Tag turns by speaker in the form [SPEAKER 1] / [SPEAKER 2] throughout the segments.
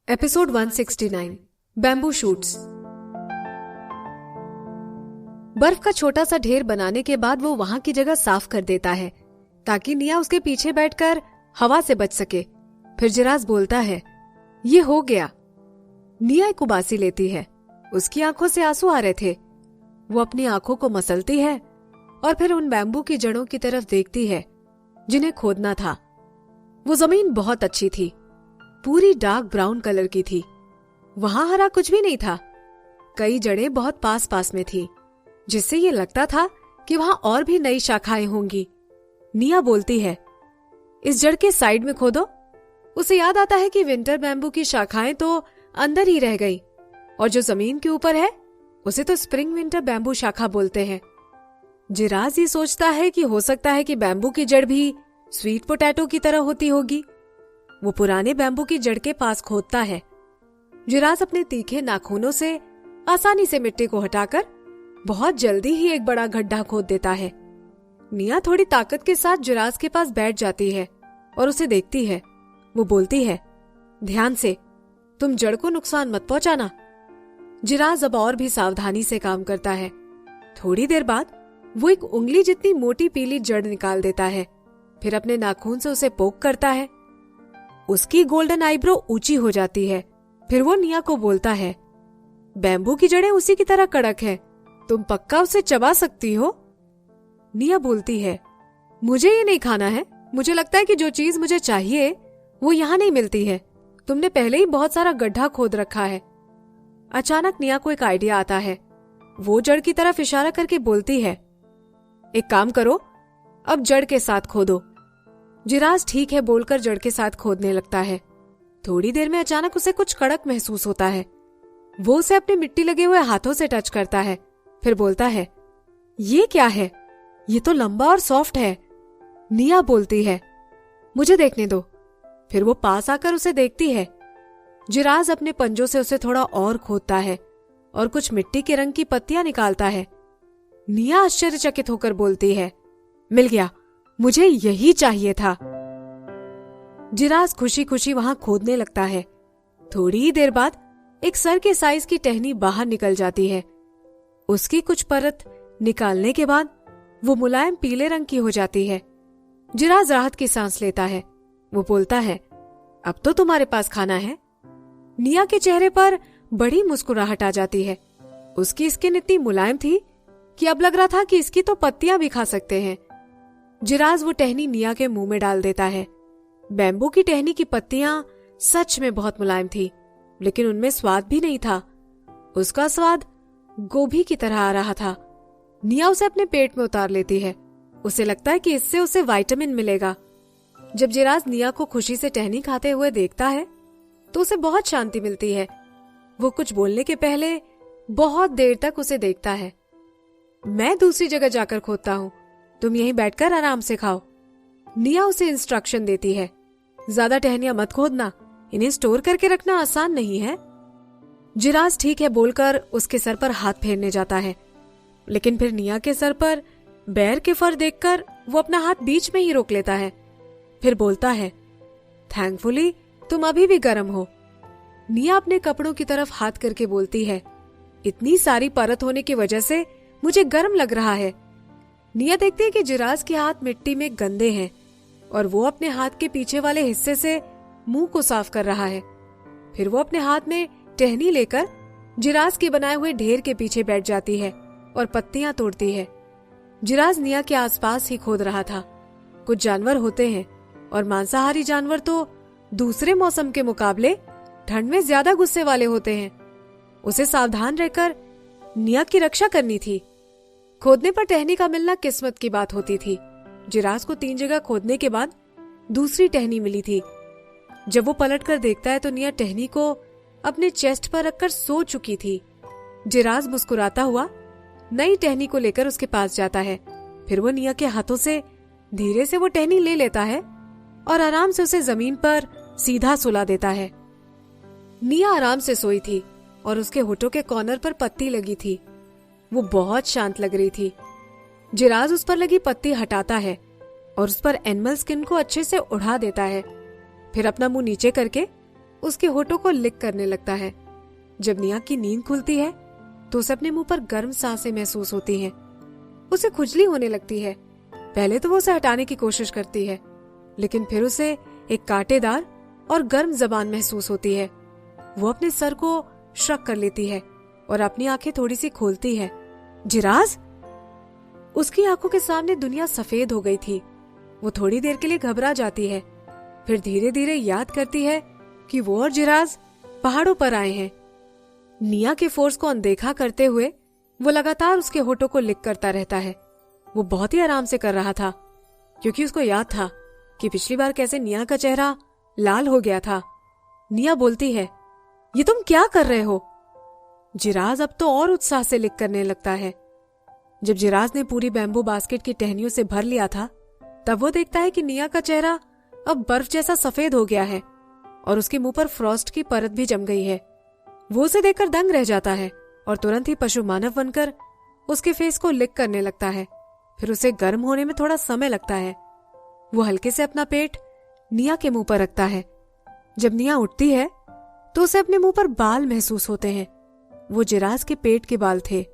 [SPEAKER 1] Episode 169 bamboo shoots. बर्फ का छोटा सा ढेर बनाने के बाद वो वहां की जगह साफ कर देता है ताकि निया उसके पीछे बैठकर हवा से बच सके। फिर जिराज बोलता है, ये हो गया। निया एक उबासी लेती है। उसकी आंखों से आंसू आ रहे थे। वो अपनी आंखों को मसलती है और फिर उन बैम्बू की जड़ों की तरफ देखती है जिन्हें खोदना था। वो जमीन बहुत अच्छी थी, पूरी डार्क ब्राउन कलर की थी। वहां हरा कुछ भी नहीं था। कई जड़ें बहुत पास पास में थी, जिससे ये लगता था कि वहां और भी नई शाखाएं होंगी। निया बोलती है, इस जड़ के साइड में खोदो। उसे याद आता है कि विंटर बैम्बू की शाखाएं तो अंदर ही रह गई और जो जमीन के ऊपर है उसे तो स्प्रिंग विंटर बैम्बू शाखा बोलते हैं। जिराज ये सोचता है कि हो सकता है कि बैम्बू की जड़ भी स्वीट पोटैटो की तरह होती होगी। वो पुराने बैम्बू की जड़ के पास खोदता है। जिराज अपने तीखे नाखूनों से आसानी से मिट्टी को हटाकर बहुत जल्दी ही एक बड़ा गड्ढा खोद देता है। निया थोड़ी ताकत के साथ जिराज के पास बैठ जाती है और उसे देखती है। वो बोलती है, ध्यान से, तुम जड़ को नुकसान मत पहुंचाना। जिराज अब और भी सावधानी से काम करता है। थोड़ी देर बाद वो एक उंगली जितनी मोटी पीली जड़ निकाल देता है। फिर अपने नाखून से उसे पोक करता है। उसकी गोल्डन आईब्रो ऊंची हो जाती है। फिर वो निया को बोलता है, बैम्बू की जड़ें उसी की तरह कड़क है, तुम पक्का उसे चबा सकती हो। निया बोलती है, मुझे ये नहीं खाना है। मुझे लगता है कि जो चीज मुझे चाहिए वो यहाँ नहीं मिलती है। तुमने पहले ही बहुत सारा गड्ढा खोद रखा है। अचानक निया को एक आइडिया आता है। वो जड़ की तरफ इशारा करके बोलती है, एक काम करो, अब जड़ के साथ खोदो। जिराज ठीक है बोलकर जड़ के साथ खोदने लगता है। थोड़ी देर में अचानक उसे कुछ कड़क महसूस होता है। वो उसे अपने मिट्टी लगे हुए हाथों से टच करता है। फिर बोलता है, ये क्या है? ये तो लंबा और सॉफ्ट है। निया बोलती है, मुझे देखने दो। फिर वो पास आकर उसे देखती है। जिराज अपने पंजों से उसे थोड़ा और खोदता है और कुछ मिट्टी के रंग की पत्तियां निकालता है। निया आश्चर्यचकित होकर बोलती है, मिल गया, मुझे यही चाहिए था। जिराज खुशी खुशी वहां खोदने लगता है। थोड़ी ही देर बाद एक सर के साइज की टहनी बाहर निकल जाती है। उसकी कुछ परत निकालने के बाद वो मुलायम पीले रंग की हो जाती है। जिराज राहत की सांस लेता है। वो बोलता है, अब तो तुम्हारे पास खाना है। निया के चेहरे पर बड़ी मुस्कुराहट आ जाती है। उसकी स्किन इतनी मुलायम थी कि अब लग रहा था कि इसकी तो पत्तियां भी खा सकते हैं। जिराज वो टहनी निया के मुंह में डाल देता है। बैम्बू की टहनी की पत्तियां सच में बहुत मुलायम थी, लेकिन उनमें स्वाद भी नहीं था। उसका स्वाद गोभी की तरह आ रहा था। निया उसे अपने पेट में उतार लेती है। उसे लगता है कि इससे उसे विटामिन मिलेगा। जब जिराज निया को खुशी से टहनी खाते हुए देखता है तो उसे बहुत शांति मिलती है। वो कुछ बोलने के पहले बहुत देर तक उसे देखता है। मैं दूसरी जगह जाकर खोदता हूँ, तुम यहीं बैठकर आराम से खाओ। निया उसे इंस्ट्रक्शन देती है, ज्यादा टहनियां मत खोदना, इन्हें स्टोर करके रखना आसान नहीं है। जिराज ठीक है बोलकर उसके सर पर हाथ फेरने जाता है, लेकिन फिर निया के सर पर बैर के फर देखकर वो अपना हाथ बीच में ही रोक लेता है। फिर बोलता है, थैंकफुली तुम अभी भी गर्म हो। निया अपने कपड़ों की तरफ हाथ करके बोलती है, इतनी सारी परत होने की वजह से मुझे गर्म लग रहा है। निया देखती है कि जिराज के हाथ मिट्टी में गंदे हैं और वो अपने हाथ के पीछे वाले हिस्से से मुंह को साफ कर रहा है। फिर वो अपने हाथ में टहनी लेकर जिराज के बनाए हुए ढेर के पीछे बैठ जाती है और पत्तियां तोड़ती है। जिराज निया के आसपास ही खोद रहा था। कुछ जानवर होते हैं और मांसाहारी जानवर तो दूसरे मौसम के मुकाबले ठंड में ज्यादा गुस्से वाले होते हैं। उसे सावधान रहकर निया की रक्षा करनी थी। खोदने पर टहनी का मिलना किस्मत की बात होती थी। जिराज को 3 जगह खोदने के बाद दूसरी टहनी मिली थी। जब वो पलटकर देखता है तो निया टहनी को अपने चेस्ट पर रखकर सो चुकी थी। जिराज मुस्कुराता हुआ नई टहनी को लेकर उसके पास जाता है। फिर वो निया के हाथों से धीरे से वो टहनी ले लेता है और आराम से उसे जमीन पर सीधा सुला देता है। निया आराम से सोई थी और उसके होठों के कॉर्नर पर पत्ती लगी थी। वो बहुत शांत लग रही थी। जिराज उस पर लगी पत्ती हटाता है और उस पर एनिमल स्किन को अच्छे से उड़ा देता है। फिर अपना मुंह नीचे करके उसके होठों को लिक करने लगता है। जब निया की नींद खुलती है तो उसे अपने मुंह पर गर्म सांसें महसूस होती हैं। उसे खुजली होने लगती है। पहले तो वो उसे हटाने की कोशिश करती है, लेकिन फिर उसे एक कांटेदार और गर्म जबान महसूस होती है। वो अपने सर को श्रक कर लेती है और अपनी आंखें थोड़ी सी खोलती है। जिराज! उसकी आंखों के सामने दुनिया सफेद हो गई थी। वो थोड़ी देर के लिए घबरा जाती है, फिर धीरे धीरे याद करती है कि वो और जिराज पहाड़ों पर आए हैं। निया के फोर्स को अनदेखा करते हुए वो लगातार उसके होठों को लिक करता रहता है। वो बहुत ही आराम से कर रहा था, क्योंकि उसको याद था कि पिछली बार कैसे निया का चेहरा लाल हो गया था। निया बोलती है, ये तुम क्या कर रहे हो? जिराज अब तो और उत्साह से लिक करने लगता है। जब जिराज ने पूरी बैम्बू बास्केट की टहनियों से भर लिया था, तब वो देखता है कि निया का चेहरा अब बर्फ जैसा सफेद हो गया है और उसके मुंह पर फ्रॉस्ट की परत भी जम गई है। वो उसे देखकर दंग रह जाता है और तुरंत ही पशु मानव बनकर उसके फेस को लिक करने लगता है। फिर उसे गर्म होने में थोड़ा समय लगता है। वो हल्के से अपना पेट निया के मुंह पर रखता है। जब निया उठती है तो उसे अपने मुंह पर बाल महसूस होते हैं। वो जिराज के पेट के बाल थे।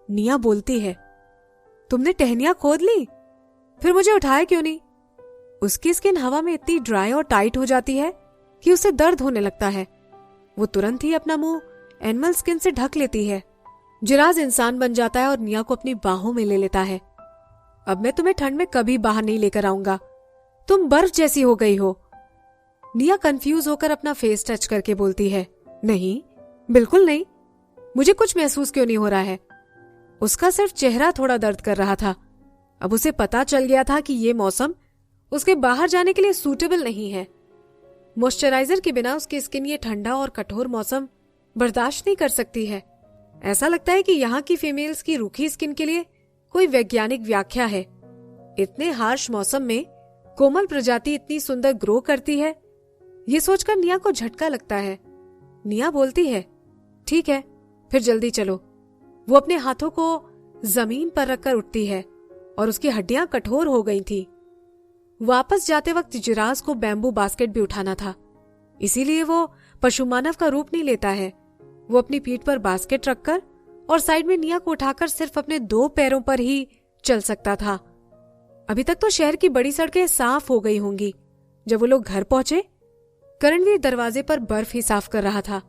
[SPEAKER 1] निया बोलती है, तुमने टहनियां खोद ली? फिर मुझे उठाया क्यों नहीं? उसकी स्किन हवा में इतनी ड्राई और टाइट हो जाती है कि उसे दर्द होने लगता है। वो तुरंत ही अपना मुंह एनिमल स्किन से ढक लेती है। जिराज इंसान बन जाता है और निया को अपनी बाहों में ले लेता है। अब मैं तुम्हें ठंड में कभी बाहर नहीं लेकर आऊंगा, तुम बर्फ जैसी हो गई हो। निया कंफ्यूज होकर अपना फेस टच करके बोलती है, नहीं, बिल्कुल नहीं, मुझे कुछ महसूस क्यों नहीं हो रहा है। उसका सिर्फ चेहरा थोड़ा दर्द कर रहा था। अब उसे पता चल गया था कि ये मौसम उसके बाहर जाने के लिए सूटेबल नहीं है। मॉइस्चराइजर के बिना उसकी स्किन ये ठंडा और कठोर मौसम बर्दाश्त नहीं कर सकती है। ऐसा लगता है कि यहाँ की फीमेल्स की रूखी स्किन के लिए कोई वैज्ञानिक व्याख्या है। इतने हार्श मौसम में कोमल प्रजाति इतनी सुंदर ग्रो करती है, ये सोचकर निया को झटका लगता है। निया बोलती है, ठीक है, फिर जल्दी चलो। वो अपने हाथों को जमीन पर रखकर उठती है और उसकी हड्डियां कठोर हो गई थी। वापस जाते वक्त जिराज को बैम्बू बास्केट भी उठाना था, इसीलिए वो पशु मानव का रूप नहीं लेता है। वो अपनी पीठ पर बास्केट रखकर और साइड में निया को उठाकर सिर्फ अपने 2 पैरों पर ही चल सकता था। अभी तक तो शहर की बड़ी सड़कें साफ हो गई होंगी। जब वो लोग घर पहुंचे, करणवीर दरवाजे पर बर्फ ही साफ कर रहा था।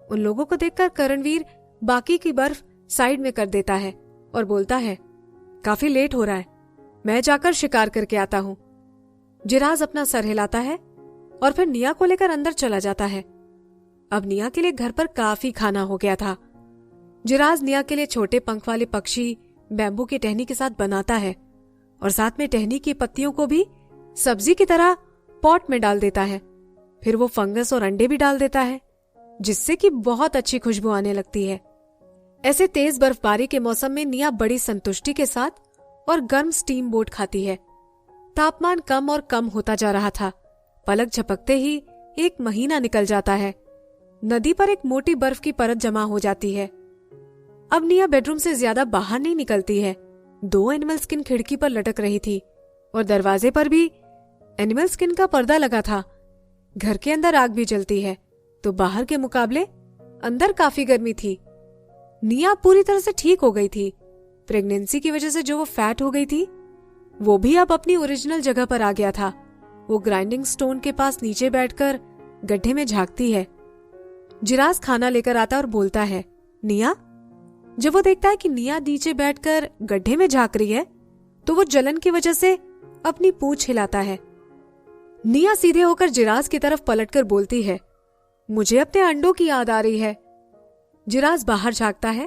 [SPEAKER 1] उन लोगों को देखकर करणवीर बाकी की बर्फ साइड में कर देता है और बोलता है, काफी लेट हो रहा है, मैं जाकर शिकार करके आता हूं। जिराज अपना सर हिलाता है और फिर निया को लेकर अंदर चला जाता है। अब निया के लिए घर पर काफी खाना हो गया था। जिराज निया के लिए छोटे पंख वाले पक्षी बैम्बू की टहनी के साथ बनाता है और साथ में टहनी की पत्तियों को भी सब्जी की तरह पॉट में डाल देता है। फिर वो फंगस और अंडे भी डाल देता है, जिससे कि बहुत अच्छी खुशबू आने लगती है। ऐसे तेज बर्फबारी के मौसम में निया बड़ी संतुष्टि के साथ और गर्म स्टीम बोट खाती है। तापमान कम और कम होता जा रहा था। पलक झपकते ही 1 महीना निकल जाता है। नदी पर एक मोटी बर्फ की परत जमा हो जाती है। अब निया बेडरूम से ज्यादा बाहर नहीं निकलती है। 2 एनिमल स्किन खिड़की पर लटक रही थी और दरवाजे पर भी एनिमल स्किन का पर्दा लगा था। घर के अंदर आग भी जलती है, तो बाहर के मुकाबले अंदर काफी गर्मी थी। निया पूरी तरह से ठीक हो गई थी। प्रेगनेंसी की वजह से जो वो फैट हो गई थी, वो भी अब अपनी ओरिजिनल जगह पर आ गया था। वो ग्राइंडिंग स्टोन के पास नीचे बैठकर गड्ढे में झांकती है। जिराज खाना लेकर आता और बोलता है, निया। जब वो देखता है कि निया नीचे बैठकर गड्ढे में झांक रही है, तो वो जलन की वजह से अपनी पूंछ हिलाता है। निया सीधे होकर जिराज की तरफ पलटकर बोलती है, मुझे अपने अंडों की याद आ रही है। जिराज बाहर झांकता है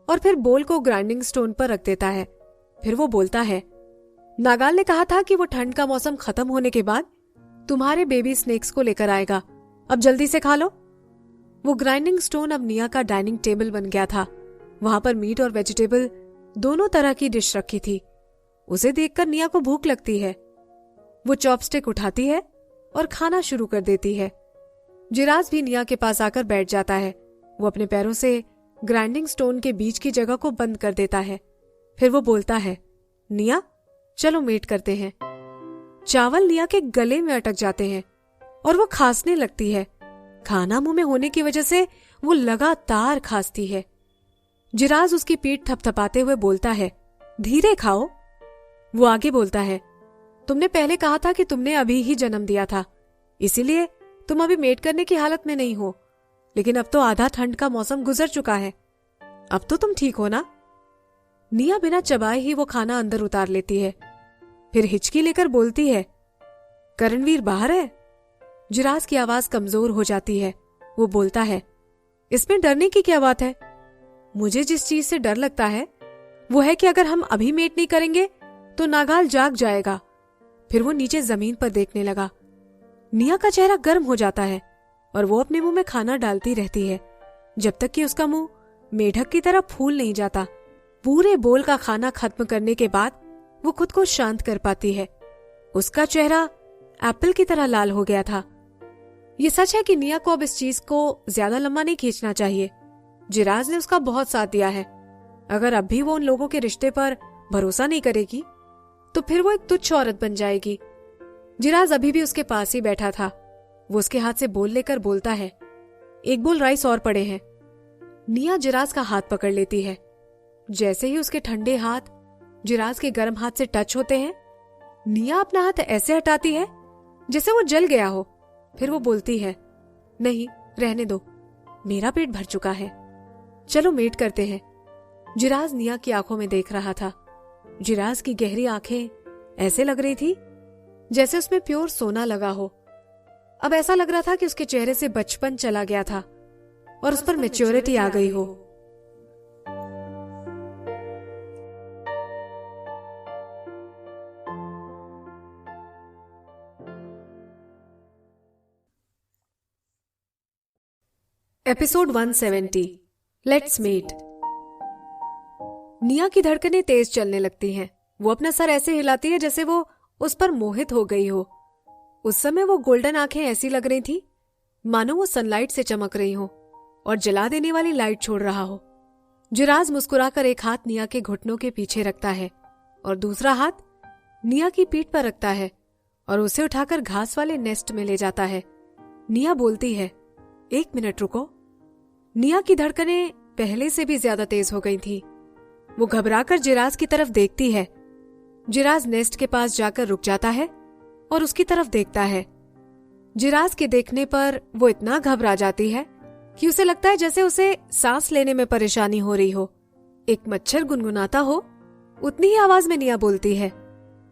[SPEAKER 1] और फिर बोल को ग्राइंडिंग स्टोन पर रख देता है। फिर वो बोलता है, नागाल ने कहा था कि वो ठंड का मौसम खत्म होने के बाद तुम्हारे बेबी स्नेक्स को लेकर आएगा, अब जल्दी से खा लो। वो ग्राइंडिंग स्टोन अब निया का डाइनिंग टेबल बन गया था। वहां पर मीट और वेजिटेबल दोनों तरह की डिश रखी थी। उसे देखकर निया को भूख लगती है। वो चॉपस्टिक उठाती है और खाना शुरू कर देती है। जिराज भी निया के पास आकर बैठ जाता है। वो अपने पैरों से ग्राइंडिंग स्टोन के बीच की जगह को बंद कर देता है। फिर वो बोलता है, निया चलो मेट करते हैं। चावल निया के गले में अटक जाते हैं और वो खांसने लगती है। खाना मुंह में होने की वजह से वो लगातार खांसती है। जिराज उसकी पीठ थपथपाते हुए बोलता है, धीरे खाओ। वो आगे बोलता है, तुमने पहले कहा था कि तुमने अभी ही जन्म दिया था, इसीलिए तुम अभी मेट करने की हालत में नहीं हो, लेकिन अब तो आधा ठंड का मौसम गुजर चुका है, अब तो तुम ठीक हो ना। निया बिना चबाए ही वो खाना अंदर उतार लेती है, फिर हिचकी लेकर बोलती है, करणवीर बाहर है। जिराज की आवाज कमजोर हो जाती है। वो बोलता है, इसमें डरने की क्या बात है? मुझे जिस चीज से डर लगता है वो है कि अगर हम अभी मेट नहीं करेंगे तो नागाल जाग जाएगा। फिर वो नीचे जमीन पर देखने लगा। निया का चेहरा गर्म हो जाता है और वो अपने मुंह में खाना डालती रहती है जब तक कि उसका मुंह मेढक की तरह फूल नहीं जाता। पूरे बोल का खाना खत्म करने के बाद वो खुद को शांत कर पाती है। उसका चेहरा एप्पल की तरह लाल हो गया था। ये सच है कि निया को अब इस चीज को ज्यादा लंबा नहीं खींचना चाहिए। जिराज ने उसका बहुत साथ दिया है। अगर अब भी वो उन लोगों के रिश्ते पर भरोसा नहीं करेगी तो फिर वो एक तुच्छ औरत बन जाएगी। जिराज अभी भी उसके पास ही बैठा था। वो उसके हाथ से बोल लेकर बोलता है, एक बोल राइस और पड़े हैं। निया जिराज का हाथ पकड़ लेती है। जैसे ही उसके ठंडे हाथ जिराज के गर्म हाथ से टच होते हैं, निया अपना हाथ ऐसे हटाती है जैसे वो जल गया हो। फिर वो बोलती है, नहीं रहने दो, मेरा पेट भर चुका है, चलो मेट करते हैं। जिराज निया की आंखों में देख रहा था। जिराज की गहरी आंखें ऐसे लग रही थी जैसे उसमें प्योर सोना लगा हो। अब ऐसा लग रहा था कि उसके चेहरे से बचपन चला गया था और उस पर मैच्योरिटी आ गई हो। Episode 170 let's meet. निया की धड़कनें तेज चलने लगती हैं। वो अपना सर ऐसे हिलाती है जैसे वो उस पर मोहित हो गई हो। उस समय वो गोल्डन आंखें ऐसी लग रही थी मानो वो सनलाइट से चमक रही हो और जला देने वाली लाइट छोड़ रहा हो। जिराज मुस्कुराकर एक हाथ निया के घुटनों के पीछे रखता है और दूसरा हाथ निया की पीठ पर रखता है और उसे उठाकर घास वाले नेस्ट में ले जाता है। निया बोलती है, एक मिनट रुको। निया की धड़कनें पहले से भी ज्यादा तेज हो गई थी। वो घबराकर जिराज की तरफ देखती है। जिराज नेस्ट के पास जाकर रुक जाता है और उसकी तरफ देखता है। जिराज के देखने पर वो इतना घबरा जाती है कि उसे लगता है जैसे उसे सांस लेने में परेशानी हो रही हो। एक मच्छर गुनगुनाता हो उतनी ही आवाज में निया बोलती है,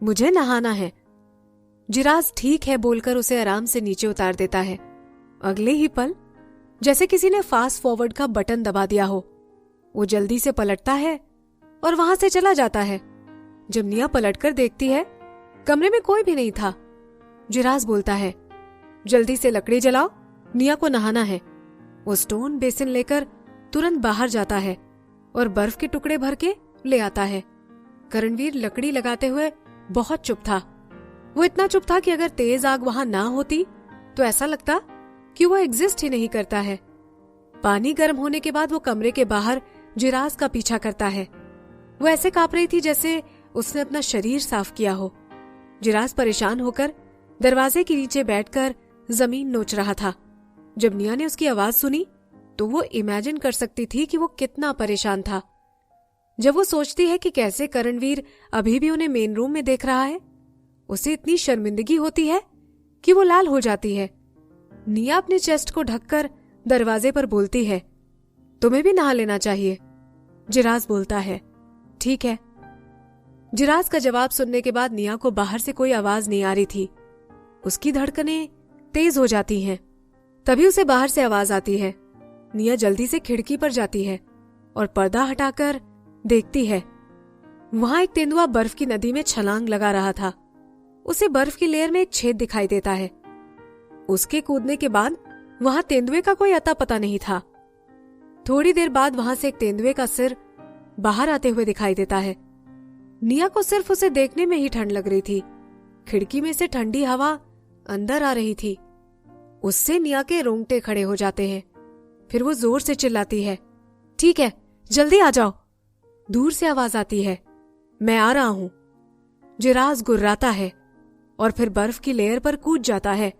[SPEAKER 1] मुझे नहाना है। जिराज ठीक है बोलकर उसे आराम से नीचे उतार देता है। अगले ही पल जैसे किसी ने फास्ट फॉरवर्ड का बटन दबा दिया हो, वो जल्दी से पलटता है और वहां से चला जाता है। जब निया पलटकर देखती है, कमरे में कोई भी नहीं था। जिराज बोलता है, जल्दी से लकड़ी जलाओ, निया को नहाना है। वो स्टोन बेसिन लेकर तुरंत बाहर जाता है और बर्फ के टुकड़े भर के ले आता है। करणवीर लकड़ी लगाते हुए बहुत चुप था। वो इतना चुप था कि अगर तेज आग वहां ना होती तो ऐसा लगता कि वो एग्जिस्ट ही नहीं करता है। पानी गर्म होने के बाद वो कमरे के बाहर जिराज का पीछा करता है। वो ऐसे कांप रही थी जैसे उसने अपना शरीर साफ किया हो। जिराज परेशान होकर दरवाजे के नीचे बैठकर जमीन नोच रहा था। जब निया ने उसकी आवाज सुनी तो वो इमेजिन कर सकती थी कि वो कितना परेशान था। जब वो सोचती है कि कैसे करणवीर अभी भी उन्हें मेन रूम में देख रहा है, उसे इतनी शर्मिंदगी होती है कि वो लाल हो जाती है। निया अपने चेस्ट को ढककर दरवाजे पर बोलती है, तुम्हें भी नहा लेना चाहिए। जिराज बोलता है, ठीक है। जिराज का जवाब सुनने के बाद निया को बाहर से कोई आवाज नहीं आ रही थी। उसकी धड़कनें तेज हो जाती हैं। तभी उसे बाहर से आवाज आती है। निया जल्दी से खिड़की पर जाती है और पर्दा हटाकर देखती है। वहां एक तेंदुआ बर्फ की नदी में छलांग लगा रहा था। उसे बर्फ की लेयर में एक छेद दिखाई देता है। उसके कूदने के बाद वहां तेंदुए का कोई अता पता नहीं था। थोड़ी देर बाद वहां से एक तेंदुए का सिर बाहर आते हुए दिखाई देता है। निया को सिर्फ उसे देखने में ही ठंड लग रही थी। खिड़की में से ठंडी हवा अंदर आ रही थी। उससे निया के रोंगटे खड़े हो जाते हैं। फिर वो जोर से चिल्लाती है, ठीक है, जल्दी आ जाओ। दूर से आवाज आती है, मैं आ रहा हूं। जिराज गुर्राता है और फिर बर्फ की लेयर पर कूद जाता है।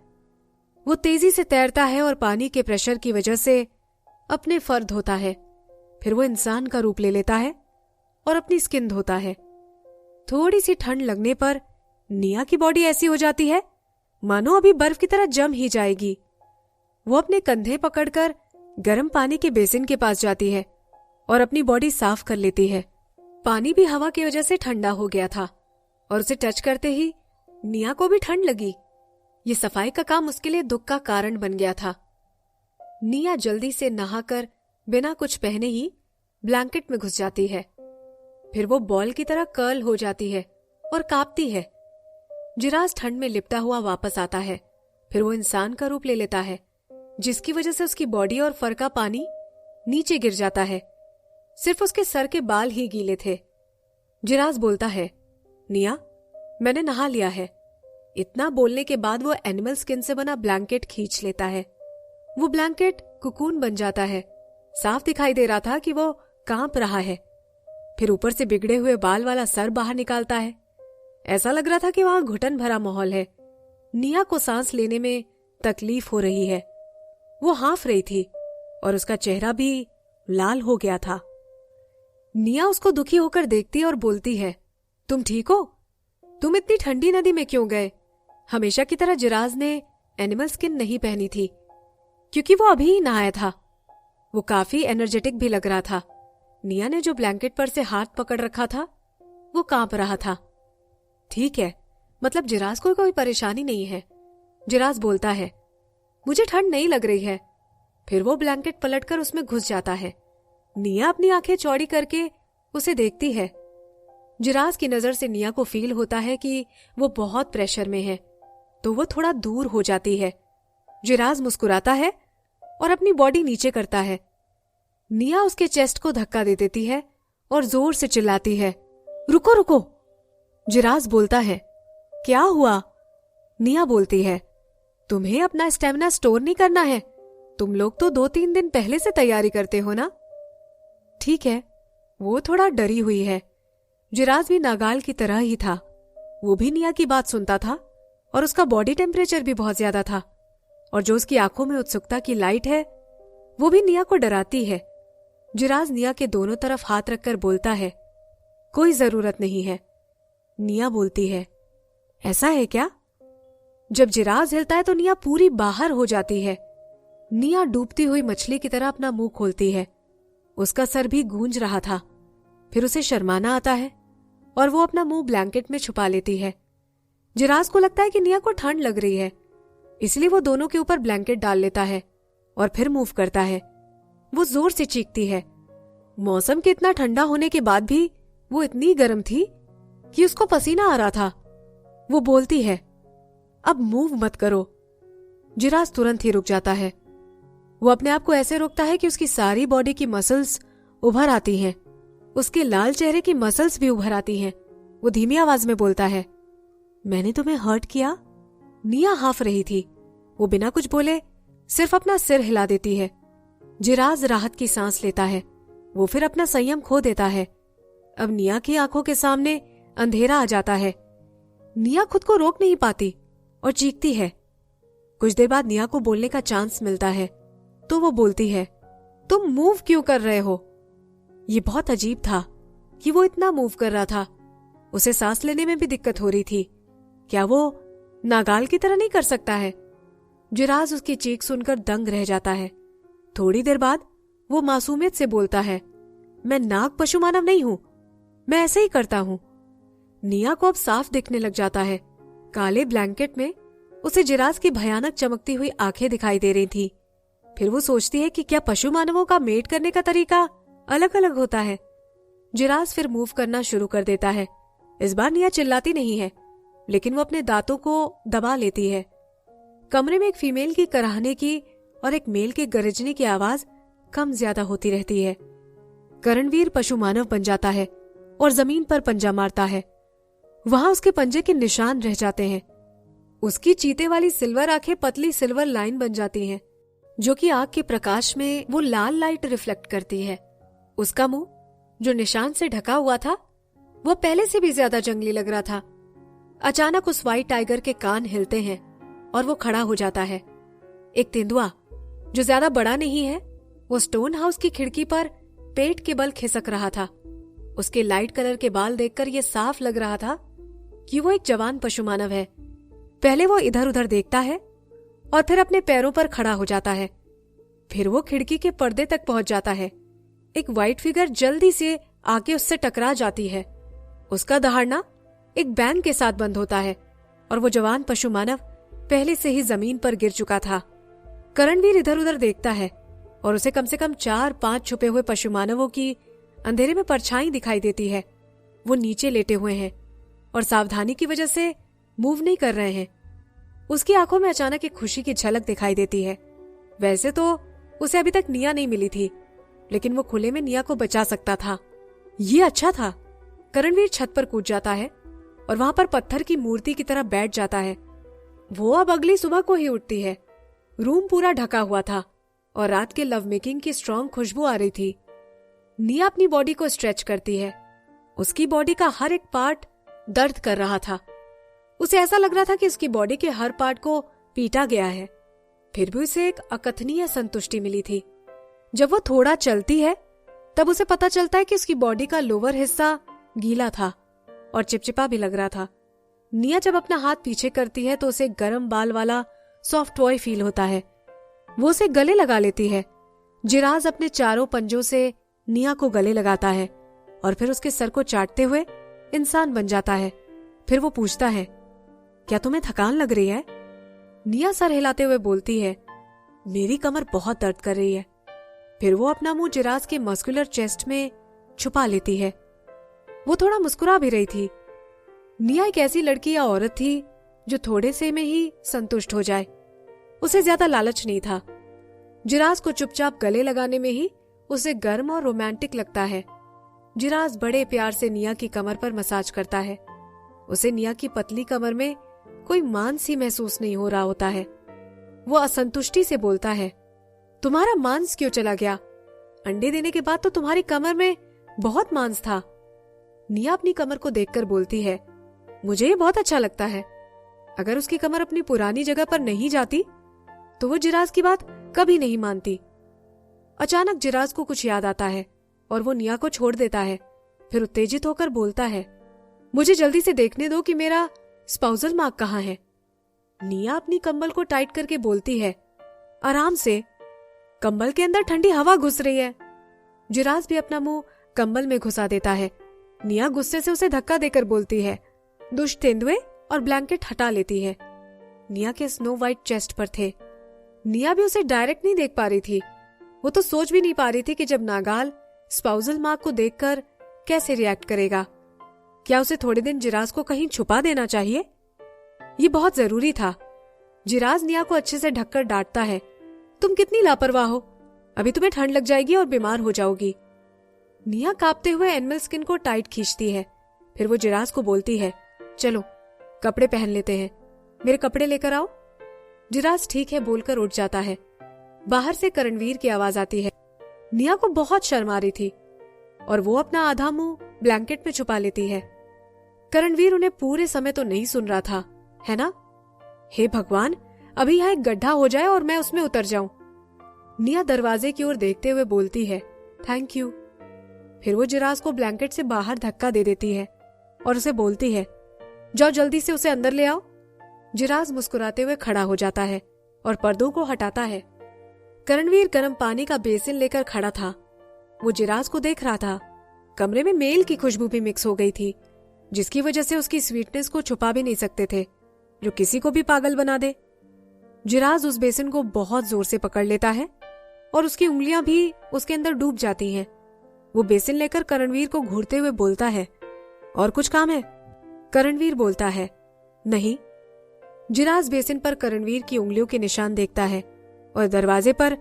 [SPEAKER 1] वो तेजी से तैरता है और पानी के प्रेशर की वजह से अपने फर धोता है। फिर वो इंसान का रूप ले लेता है और अपनी स्किन धोता है। थोड़ी सी ठंड लगने पर निया की बॉडी ऐसी हो जाती है मानो अभी बर्फ की तरह जम ही जाएगी। वो अपने कंधे पकड़कर गर्म पानी के बेसिन के पास जाती है और अपनी बॉडी साफ कर लेती है। पानी भी हवा की वजह से ठंडा हो गया था और उसे टच करते ही निया को भी ठंड लगी। ये सफाई का काम उसके लिए दुख का कारण बन गया था। निया जल्दी से नहाकर बिना कुछ पहने ही ब्लैंकेट में घुस जाती है। फिर वो बॉल की तरह कर्ल हो जाती है और कांपती है। जिराज ठंड में लिपटा हुआ वापस आता है। फिर वो इंसान का रूप ले लेता है, जिसकी वजह से उसकी बॉडी और फर का पानी नीचे गिर जाता है। सिर्फ उसके सर के बाल ही गीले थे। जिराज बोलता है, निया, मैंने नहा लिया है। इतना बोलने के बाद वो एनिमल स्किन से बना ब्लैंकेट खींच लेता है। वो ब्लैंकेट कुकून बन जाता है। साफ दिखाई दे रहा था कि वो कांप रहा है। फिर ऊपर से बिगड़े हुए बाल वाला सर बाहर निकालता है। ऐसा लग रहा था कि वहां घुटन भरा माहौल है। निया को सांस लेने में तकलीफ हो रही है। वो हाँफ रही थी और उसका चेहरा भी लाल हो गया था। निया उसको दुखी होकर देखती और बोलती है, तुम ठीक हो? तुम इतनी ठंडी नदी में क्यों गए? हमेशा की तरह जिराज ने एनिमल स्किन नहीं पहनी थी क्योंकि वो अभी ही नहाया था। वो काफी एनर्जेटिक भी लग रहा था। निया ने जो ब्लैंकेट पर से हाथ पकड़ रखा था वो कांप रहा था। ठीक है, मतलब जिराज को कोई परेशानी नहीं है। जिराज बोलता है, मुझे ठंड नहीं लग रही है। फिर वो ब्लैंकेट पलटकर उसमें घुस जाता है। निया अपनी आंखें चौड़ी करके उसे देखती है। जिराज की नजर से निया को फील होता है कि वो बहुत प्रेशर में है, तो वो थोड़ा दूर हो जाती है। जिराज मुस्कुराता है और अपनी बॉडी नीचे करता है। निया उसके चेस्ट को धक्का दे देती है और जोर से चिल्लाती है, रुको रुको। जिराज बोलता है, क्या हुआ? निया बोलती है, तुम्हें अपना स्टेमिना स्टोर नहीं करना है? तुम लोग तो 2-3 दिन पहले से तैयारी करते हो ना? ठीक है। वो थोड़ा डरी हुई है। जिराज भी नागाल की तरह ही था। वो भी निया की बात सुनता था और उसका बॉडी टेम्परेचर भी बहुत ज्यादा था। और जो उसकी आंखों में उत्सुकता की लाइट है वो भी निया को डराती है। जिराज निया के दोनों तरफ हाथ रखकर बोलता है, कोई जरूरत नहीं है। निया बोलती है, ऐसा है क्या? जब जिराज हिलता है तो निया पूरी बाहर हो जाती है। निया डूबती हुई मछली की तरह अपना मुंह खोलती है। उसका सर भी गूंज रहा था। फिर उसे शर्माना आता है और वो अपना मुंह ब्लैंकेट में छुपा लेती है। जिराज को लगता है कि निया को ठंड लग रही है, इसलिए वो दोनों के ऊपर ब्लैंकेट डाल लेता है और फिर मूव करता है। वो जोर से चीखती है। मौसम के इतना ठंडा होने के बाद भी वो इतनी गर्म थी कि उसको पसीना आ रहा था। वो बोलती है, अब मूव मत करो। जिराज तुरंत ही रुक जाता है। वो अपने आप को ऐसे रोकता है कि उसकी सारी बॉडी की मसल्स उभर आती हैं। उसके लाल चेहरे की मसल्स भी उभर आती हैं। वो धीमी आवाज में बोलता है, मैंने तुम्हें हर्ट किया? निया हाँफ रही थी। वो बिना कुछ बोले सिर्फ अपना सिर हिला देती है। जिराज राहत की सांस लेता है। वो फिर अपना संयम खो देता है। अब निया की आंखों के सामने अंधेरा आ जाता है। निया खुद को रोक नहीं पाती और चीखती है। कुछ देर बाद निया को बोलने का चांस मिलता है तो वो बोलती है, तुम मूव क्यों कर रहे हो? ये बहुत अजीब था कि वो इतना मूव कर रहा था। उसे सांस लेने में भी दिक्कत हो रही थी। क्या वो नागाल की तरह नहीं कर सकता है? जिराज उसकी चीख सुनकर दंग रह जाता है। थोड़ी देर बाद वो मासूमियत से बोलता है, मैं नाग पशु मानव नहीं हूं, मैं ऐसे ही करता हूं। निया को अब साफ दिखने लग जाता है। काले ब्लैंकेट में उसे जिराज की भयानक चमकती हुई आंखें दिखाई दे रही थी। फिर वो सोचती है कि क्या पशु मानवों का मेट करने का तरीका अलग अलग होता है। जिराज फिर मूव करना शुरू कर देता है। इस बार निया चिल्लाती नहीं है, लेकिन वो अपने दांतों को दबा लेती है। कमरे में एक फीमेल की कराहने की और एक मेल के गरजने की आवाज कम ज्यादा होती रहती है। करणवीर पशु मानव बन जाता है और जमीन पर पंजा मारता है। वहां उसके पंजे के निशान रह जाते हैं। उसकी चीते वाली सिल्वर आंखें पतली सिल्वर लाइन बन जाती हैं, जो कि आग के प्रकाश में वो लाल लाइट रिफ्लेक्ट करती है। उसका मुंह, जो निशान से ढका हुआ था, वो पहले से भी ज्यादा जंगली लग रहा था। अचानक उस व्हाइट टाइगर के कान हिलते हैं और वो खड़ा हो जाता है। एक तेंदुआ जो ज्यादा बड़ा नहीं है, वो स्टोन हाउस की खिड़की पर पेट के बल खिसक रहा था। उसके लाइट कलर के बाल देखकर यह साफ लग रहा था कि वो एक जवान पशु मानव है। पहले वो इधर उधर देखता है और फिर अपने पैरों पर खड़ा हो जाता है। फिर वो खिड़की के पर्दे तक पहुंच जाता है। एक व्हाइट फिगर जल्दी से आके उससे टकरा जाती है। उसका दहाड़ना एक बैंग के साथ बंद होता है और वो जवान पशु मानव पहले से ही जमीन पर गिर चुका था। करणवीर इधर उधर देखता है और उसे कम से कम 4-5 छुपे हुए पशु मानवों की अंधेरे में परछाई दिखाई देती है। वो नीचे लेटे हुए हैं और सावधानी की वजह से मूव नहीं कर रहे हैं। उसकी आंखों में अचानक एक खुशी की झलक दिखाई देती है। वैसे तो उसे अभी तक निया नहीं मिली थी, लेकिन वो खुले में निया को बचा सकता था। ये अच्छा था। करणवीर छत पर कूद जाता है और वहां पर पत्थर की मूर्ति की तरह बैठ जाता है। वो अब अगली सुबह को ही उठती है। रूम पूरा ढका हुआ था और रात के लव मेकिंग की स्ट्रॉन्ग खुशबू आ रही थी। निया अपनी बॉडी को स्ट्रेच करती है। उसकी बॉडी का हर एक पार्ट दर्द कर रहा था। उसे ऐसा लग रहा था कि उसकी बॉडी के हर पार्ट को पीटा गया है। फिर भी उसे एक अकथनीय संतुष्टि मिली थी। जब वो थोड़ा चलती है तब उसे पता चलता है कि उसकी बॉडी का लोअर हिस्सा गीला था और चिपचिपा भी लग रहा था। निया जब अपना हाथ पीछे करती है तो उसे गर्म बाल वाला सॉफ्ट टॉय फील होता है। वो उसे गले लगा लेती है। जिराज अपने चारों पंजों से निया को गले लगाता है और फिर उसके सर को चाटते हुए इंसान बन जाता है। फिर वो पूछता है, क्या तुम्हें थकान लग रही है? निया सर हिलाते हुए बोलती है, मेरी कमर बहुत दर्द कर रही है। फिर वो अपना मुंह जिराज के मस्कुलर चेस्ट में छुपा लेती है। वो थोड़ा मुस्कुरा भी रही थी। निया एक ऐसी लड़की या औरत थी जो थोड़े से में ही संतुष्ट हो जाए। उसे ज्यादा लालच नहीं था। जिराज को चुपचाप गले लगाने में ही उसे गर्म और रोमांटिक लगता है। जिराज बड़े प्यार से निया की कमर पर मसाज करता है। उसे निया की पतली कमर में कोई मांस ही महसूस नहीं हो रहा होता है। वो असंतुष्टि से बोलता है, तुम्हारा मांस क्यों चला गया? अंडे देने के बाद तो तुम्हारी कमर में बहुत मांस था। निया अपनी कमर को देखकर बोलती है, मुझे ये बहुत अच्छा लगता है। अगर उसकी कमर अपनी पुरानी जगह पर नहीं जाती तो वो जिराज की बात कभी नहीं मानती। अचानक जिराज को कुछ याद आता है और वो निया को छोड़ देता है। फिर उत्तेजित होकर बोलता है, मुझे जल्दी से देखने दो कि मेरा स्पाउसल मार्क कहाँ है। निया अपनी कंबल को टाइट करके बोलती है, आराम से, कंबल के अंदर ठंडी हवा घुस रही है। जिराज भी अपना मुंह कंबल में घुसा देता है। निया गुस्से से उसे धक्का देकर बोलती है, दुष्ट तेंदुए, और ब्लैंकेट हटा लेती है। निया के स्नो व्हाइट चेस्ट पर थे। निया भी उसे डायरेक्ट नहीं देख पा रही थी। वो तो सोच भी नहीं पा रही थी कि जब नागाल स्पाउसल मार्क को देखकर कैसे रिएक्ट करेगा। क्या उसे थोड़े दिन जिराज को कहीं छुपा देना चाहिए? ये बहुत जरूरी था। जिराज निया को अच्छे से ढककर डांटता है, तुम कितनी लापरवाह हो, अभी तुम्हें ठंड लग जाएगी और बीमार हो जाओगी। निया कांपते हुए एनिमल स्किन को टाइट खींचती है। फिर वो जिराज को बोलती है, चलो कपड़े पहन लेते हैं, मेरे कपड़े लेकर आओ। जिराज ठीक है बोलकर उठ जाता है। बाहर से करणवीर की आवाज आती है। निया को बहुत शर्म आ रही थी और वो अपना आधा मुंह ब्लैंकेट में छुपा लेती है। करणवीर उन्हें पूरे समय तो नहीं सुन रहा था, है ना? हे भगवान, अभी यहाँ एक गड्ढा हो जाए और मैं उसमें उतर जाऊं। निया दरवाजे की ओर देखते हुए बोलती है, थैंक यू। फिर वो जिराज को ब्लैंकेट से बाहर धक्का दे देती है और उसे बोलती है, जाओ जल्दी से उसे अंदर ले आओ। जिराज मुस्कुराते हुए खड़ा हो जाता है और पर्दों को हटाता है। करणवीर गर्म पानी का बेसिन लेकर खड़ा था। वो जिराज को देख रहा था। कमरे में मेल की खुशबू भी मिक्स हो गई थी, जिसकी वजह से उसकी स्वीटनेस को छुपा भी नहीं सकते थे, जो किसी को भी पागल बना दे। जिराज उस बेसिन को बहुत जोर से पकड़ लेता है और उसकी उंगलियां भी उसके अंदर डूब जाती हैं। वो बेसिन लेकर करणवीर को घूरते हुए बोलता है, और कुछ काम है? करणवीर बोलता है, नहीं। जिराज बेसिन पर करणवीर की उंगलियों के निशान देखता है और दरवाजे पर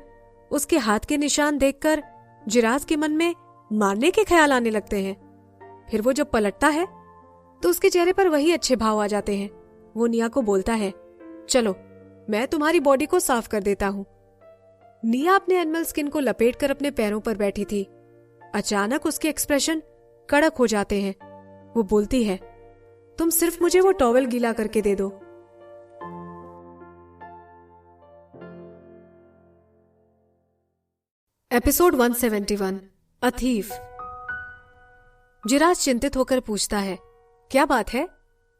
[SPEAKER 1] उसके हाथ के निशान देखकर जिराज के मन में मारने के ख्याल आने लगते हैं। फिर वो जब पलटता है तो उसके चेहरे पर वही अच्छे भाव आ जाते हैं। वो निया को बोलता है, चलो मैं तुम्हारी बॉडी को साफ कर देता हूं। निया अपने एनिमल स्किन को लपेटकर अपने पैरों पर बैठी थी। अचानक उसके एक्सप्रेशन कड़क हो जाते हैं। वो बोलती है, तुम सिर्फ मुझे वो टॉवेल गीला करके दे दो। Episode 171 a thief. जिराज चिंतित होकर पूछता है, क्या बात है?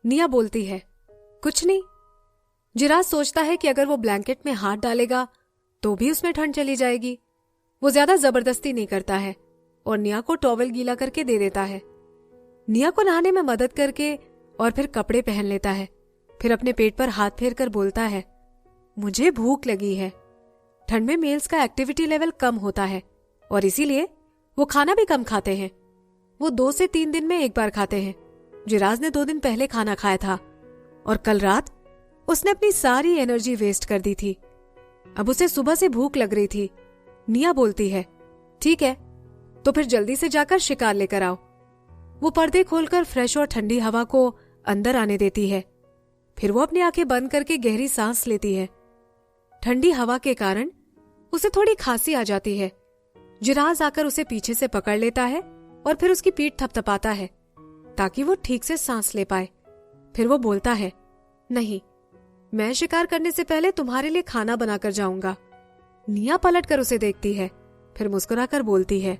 [SPEAKER 1] निया बोलती है, कुछ नहीं। जिराज सोचता है कि अगर वो ब्लैंकेट में हाथ डालेगा तो भी उसमें ठंड चली जाएगी। वो ज्यादा जबरदस्ती नहीं करता है और निया को टॉवेल गीला करके दे देता है। निया को नहाने में मदद करके और फिर कपड़े पहन लेता है। फिर अपने पेट पर हाथ फेर कर बोलता है, मुझे भूख लगी है। ठंड में मेल्स का एक्टिविटी लेवल कम होता है और इसीलिए वो खाना भी कम खाते हैं। वो 2 से 3 दिन में एक बार खाते हैं। जिराज ने 2 दिन पहले खाना खाया था और कल रात उसने अपनी सारी एनर्जी वेस्ट कर दी थी। अब उसे सुबह से भूख लग रही थी। निया बोलती है, ठीक है, तो फिर जल्दी से जाकर शिकार लेकर आओ। वो पर्दे खोलकर फ्रेश और ठंडी हवा को अंदर आने देती है। फिर वो अपनी आंखें बंद करके गहरी सांस लेती है। ठंडी हवा के कारण उसे थोड़ी खांसी आ जाती है। जिराज आकर उसे पीछे से पकड़ लेता है और फिर उसकी पीठ थपथपाता है ताकि वो ठीक से सांस ले पाए। फिर वो बोलता है, नहीं, मैं शिकार करने से पहले तुम्हारे लिए खाना बनाकर जाऊंगा। निया पलटकर उसे देखती है, फिर मुस्कुराकर बोलती है,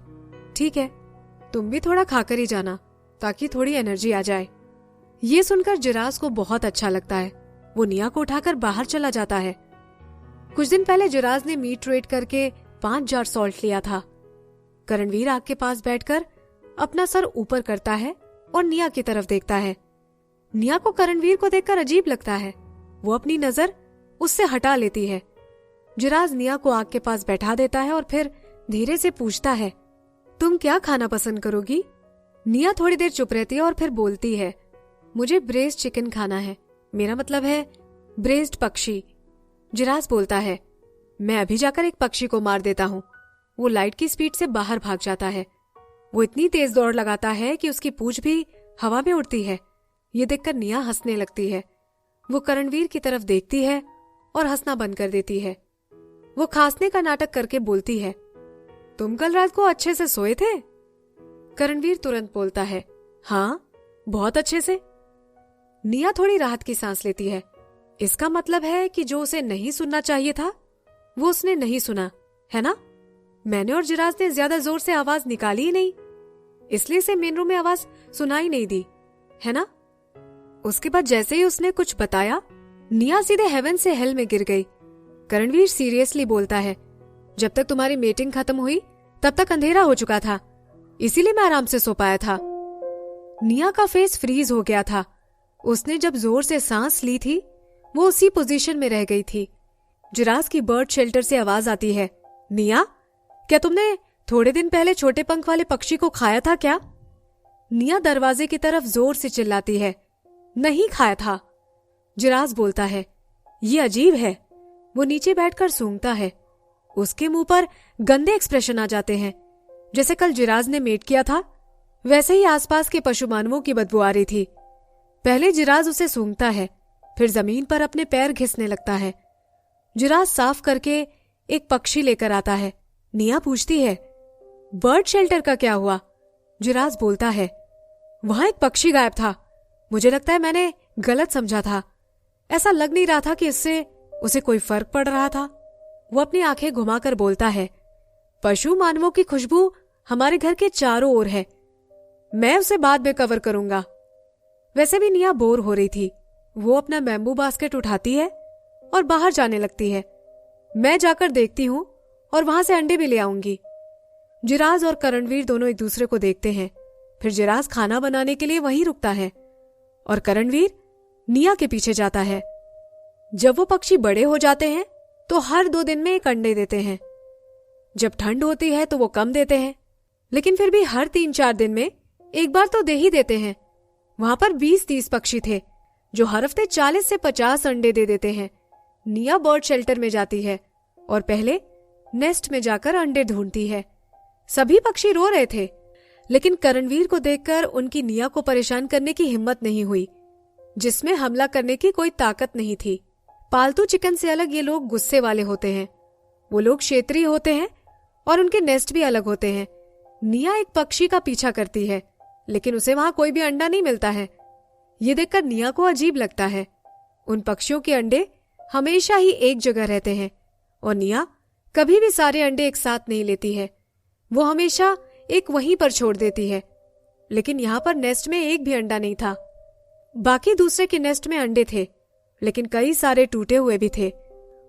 [SPEAKER 1] ठीक है, तुम भी थोड़ा खाकर ही जाना ताकि थोड़ी एनर्जी आ जाए। ये सुनकर जिराज को बहुत अच्छा लगता है। वो निया को उठाकर बाहर चला जाता है। कुछ दिन पहले जिराज ने मीट ट्रेड करके 5 जार सॉल्ट लिया था। करणवीर आग के पास बैठकर अपना सर ऊपर करता है और निया की तरफ देखता है। निया को करणवीर को देखकर अजीब लगता है। वो अपनी नजर उससे हटा लेती है। जिराज निया को आग के पास बैठा देता है और फिर धीरे से पूछता है, तुम क्या खाना पसंद करोगी? निया थोड़ी देर चुप रहती है और फिर बोलती है, मुझे ब्रेस्ड चिकन खाना है। मेरा मतलब है ब्रेस्ड पक्षी। जिराज बोलता है, मैं अभी जाकर एक पक्षी को मार देता हूँ। वो लाइट की स्पीड से बाहर भाग जाता है। वो इतनी तेज दौड़ लगाता है कि उसकी पूंछ भी हवा में उड़ती है। ये देखकर निया हंसने लगती है। वो करणवीर की तरफ देखती है और हंसना बंद कर देती है। वो खांसने का नाटक करके बोलती है, तुम कल रात को अच्छे से सोए थे? करणवीर तुरंत बोलता है, हाँ, बहुत अच्छे से। निया थोड़ी राहत की सांस लेती है। इसका मतलब है कि जो उसे नहीं सुनना चाहिए था वो उसने नहीं सुना, है ना? मैंने और जिराज ने ज्यादा जोर से आवाज निकाली ही नहीं, इसलिए से मेन रूम में आवाज सुनाई नहीं दी, है ना? उसके बाद जैसे ही उसने कुछ बताया, निया सीधे हेवन से हेल में गिर गई। करणवीर सीरियसली बोलता है, जब तक तुम्हारी मीटिंग खत्म हुई तब तक अंधेरा हो चुका था, इसीलिए मैं आराम से सो पाया था। निया का फेस फ्रीज हो गया था। उसने जब जोर से सांस ली थी वो उसी पोजीशन में रह गई थी। जिराज की बर्ड शेल्टर से आवाज आती है, निया, क्या तुमने थोड़े दिन पहले छोटे पंख वाले पक्षी को खाया था क्या? निया दरवाजे की तरफ जोर से चिल्लाती है, नहीं खाया था। जिराज बोलता है, ये अजीब है। वो नीचे बैठकर सूंघता है। उसके मुंह पर गंदे एक्सप्रेशन आ जाते हैं। जैसे कल जिराज ने मेट किया था वैसे ही आसपास के पशु मानवों की बदबू आ रही थी। पहले जिराज उसे सूंघता है, फिर जमीन पर अपने पैर घिसने लगता है। जिराज साफ करके एक पक्षी लेकर आता है। निया पूछती है, बर्ड शेल्टर का क्या हुआ? जिराज बोलता है, वहां एक पक्षी गायब था। मुझे लगता है मैंने गलत समझा था। ऐसा लग नहीं रहा था कि इससे उसे कोई फर्क पड़ रहा था। वो अपनी आंखें घुमाकर बोलता है, पशु मानवों की खुशबू हमारे घर के चारों ओर है। मैं उसे बाद में कवर करूंगा। वैसे भी निया बोर हो रही थी। वो अपना बैम्बू बास्केट उठाती है और बाहर जाने लगती है। मैं जाकर देखती हूँ और वहां से अंडे भी ले आऊंगी। जिराज और करणवीर दोनों एक दूसरे को देखते हैं। फिर जिराज खाना बनाने के लिए वहीं रुकता है और करणवीर निया के पीछे जाता है। जब वो पक्षी बड़े हो जाते हैं तो हर 2 दिन में एक अंडे देते हैं। जब ठंड होती है तो वो कम देते हैं, लेकिन फिर भी हर 3-4 दिन में एक बार तो दे ही देते हैं। वहां पर 20-30 पक्षी थे जो हर हफ्ते 40 से 50 अंडे दे देते हैं। निया बर्ड शेल्टर में जाती है और पहले नेस्ट में जाकर अंडे ढूंढती है। सभी पक्षी रो रहे थे, लेकिन करणवीर को देखकर उनकी निया को परेशान करने की हिम्मत नहीं हुई, जिसमें हमला करने की कोई ताकत नहीं थी। पालतू चिकन से अलग ये लोग गुस्से वाले होते हैं। वो लोग क्षेत्रीय होते हैं और उनके नेस्ट भी अलग होते हैं। निया एक पक्षी का पीछा करती है, लेकिन उसे वहां कोई भी अंडा नहीं मिलता है। ये देखकर निया को अजीब लगता है। उन पक्षियों के अंडे हमेशा ही एक जगह रहते हैं और निया कभी भी सारे अंडे एक साथ नहीं लेती है, वो हमेशा एक वहीं पर छोड़ देती है। लेकिन यहाँ पर नेस्ट में एक भी अंडा नहीं था। बाकी दूसरे के नेस्ट में अंडे थे, लेकिन कई सारे टूटे हुए भी थे।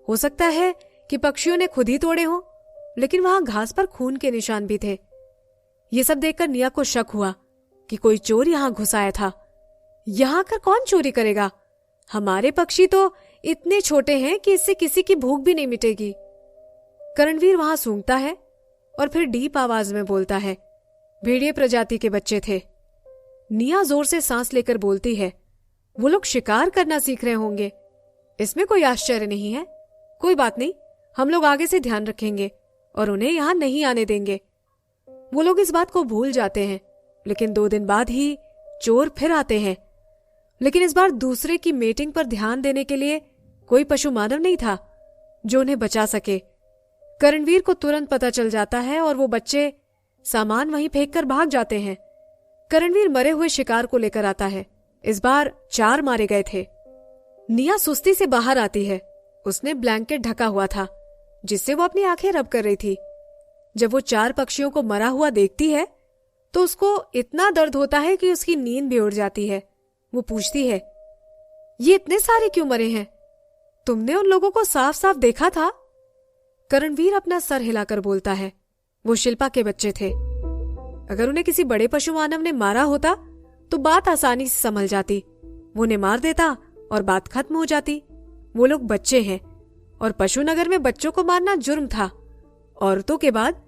[SPEAKER 1] हो सकता है कि पक्षियों ने खुद ही तोड़े हों, लेकिन वहां घास पर खून के निशान भी थे। ये सब देखकर निया को शक हुआ कि कोई चोर यहां घुस आया था। यहां आकर कौन चोरी करेगा? हमारे पक्षी तो इतने छोटे हैं कि इससे किसी की भूख भी नहीं मिटेगी। करणवीर वहां सूंघता है और फिर डीप आवाज में बोलता है, भेड़िए प्रजाति के बच्चे थे। निया जोर से सांस लेकर बोलती है, वो लोग शिकार करना सीख रहे होंगे, इसमें कोई आश्चर्य नहीं है। कोई बात नहीं, हम लोग आगे से ध्यान रखेंगे और उन्हें यहां नहीं आने देंगे। वो लोग इस बात को भूल जाते हैं, लेकिन 2 दिन बाद ही चोर फिर आते हैं। लेकिन इस बार दूसरे की मेटिंग पर ध्यान देने के लिए कोई पशु मानव नहीं था जो उन्हें बचा सके। करणवीर को तुरंत पता चल जाता है और वो बच्चे सामान वहीं फेंक कर भाग जाते हैं। करणवीर मरे हुए शिकार को लेकर आता है। इस बार 4 मारे गए थे। निया सुस्ती से बाहर आती है। उसने ब्लैंकेट ढका हुआ था, जिससे वो अपनी आंखें रब कर रही थी। जब वो 4 पक्षियों को मरा हुआ देखती है तो उसको इतना दर्द होता है कि उसकी नींद भी उड़ जाती है। वो पूछती है, ये इतने सारे क्यों मरे हैं? तुमने उन लोगों को साफ साफ देखा था? करणवीर अपना सर हिलाकर बोलता है, वो शिल्पा के बच्चे थे। अगर उन्हें किसी बड़े पशु मानव ने मारा होता तो बात आसानी से संभल जाती। वो उन्हें मार देता और बात खत्म हो जाती। वो लोग बच्चे हैं और पशु नगर में बच्चों को मारना जुर्म था। औरतों के बाद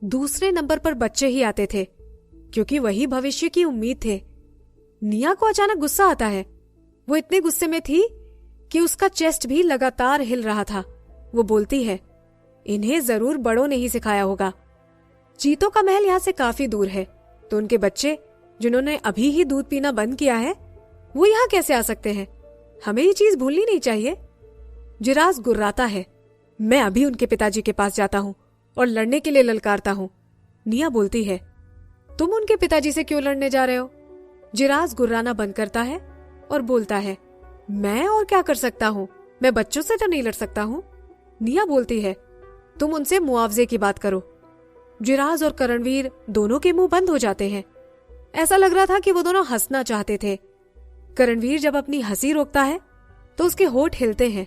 [SPEAKER 1] दूसरे नंबर पर बच्चे ही आते थे, क्योंकि वही भविष्य की उम्मीद थे। निया को अचानक गुस्सा आता है। वो इतने गुस्से में थी कि उसका चेस्ट भी लगातार हिल रहा था। वो बोलती है, इन्हें जरूर बड़ों ने ही सिखाया होगा। चीतों का महल यहाँ से काफी दूर है, तो उनके बच्चे जिन्होंने अभी ही दूध पीना बंद किया है, वो यहाँ कैसे आ सकते हैं? हमें ये चीज भूलनी नहीं चाहिए। जिरास गुर्राता है, मैं अभी उनके पिताजी के पास जाता हूँ और लड़ने के लिए ललकारता हूँ। निया बोलती है, तुम उनके पिताजी से क्यों लड़ने जा रहे हो? जिरास गुर्राना बंद करता है और बोलता है, मैं और क्या कर सकता हूँ? मैं बच्चों से तो नहीं लड़ सकता हूँ। निया बोलती है, तुम उनसे मुआवजे की बात करो। जिरास और करणवीर दोनों के मुंह बंद हो जाते हैं। ऐसा लग रहा था कि वो दोनों हंसना चाहते थे। करणवीर जब अपनी हंसी रोकता है तो उसके होठ हिलते हैं।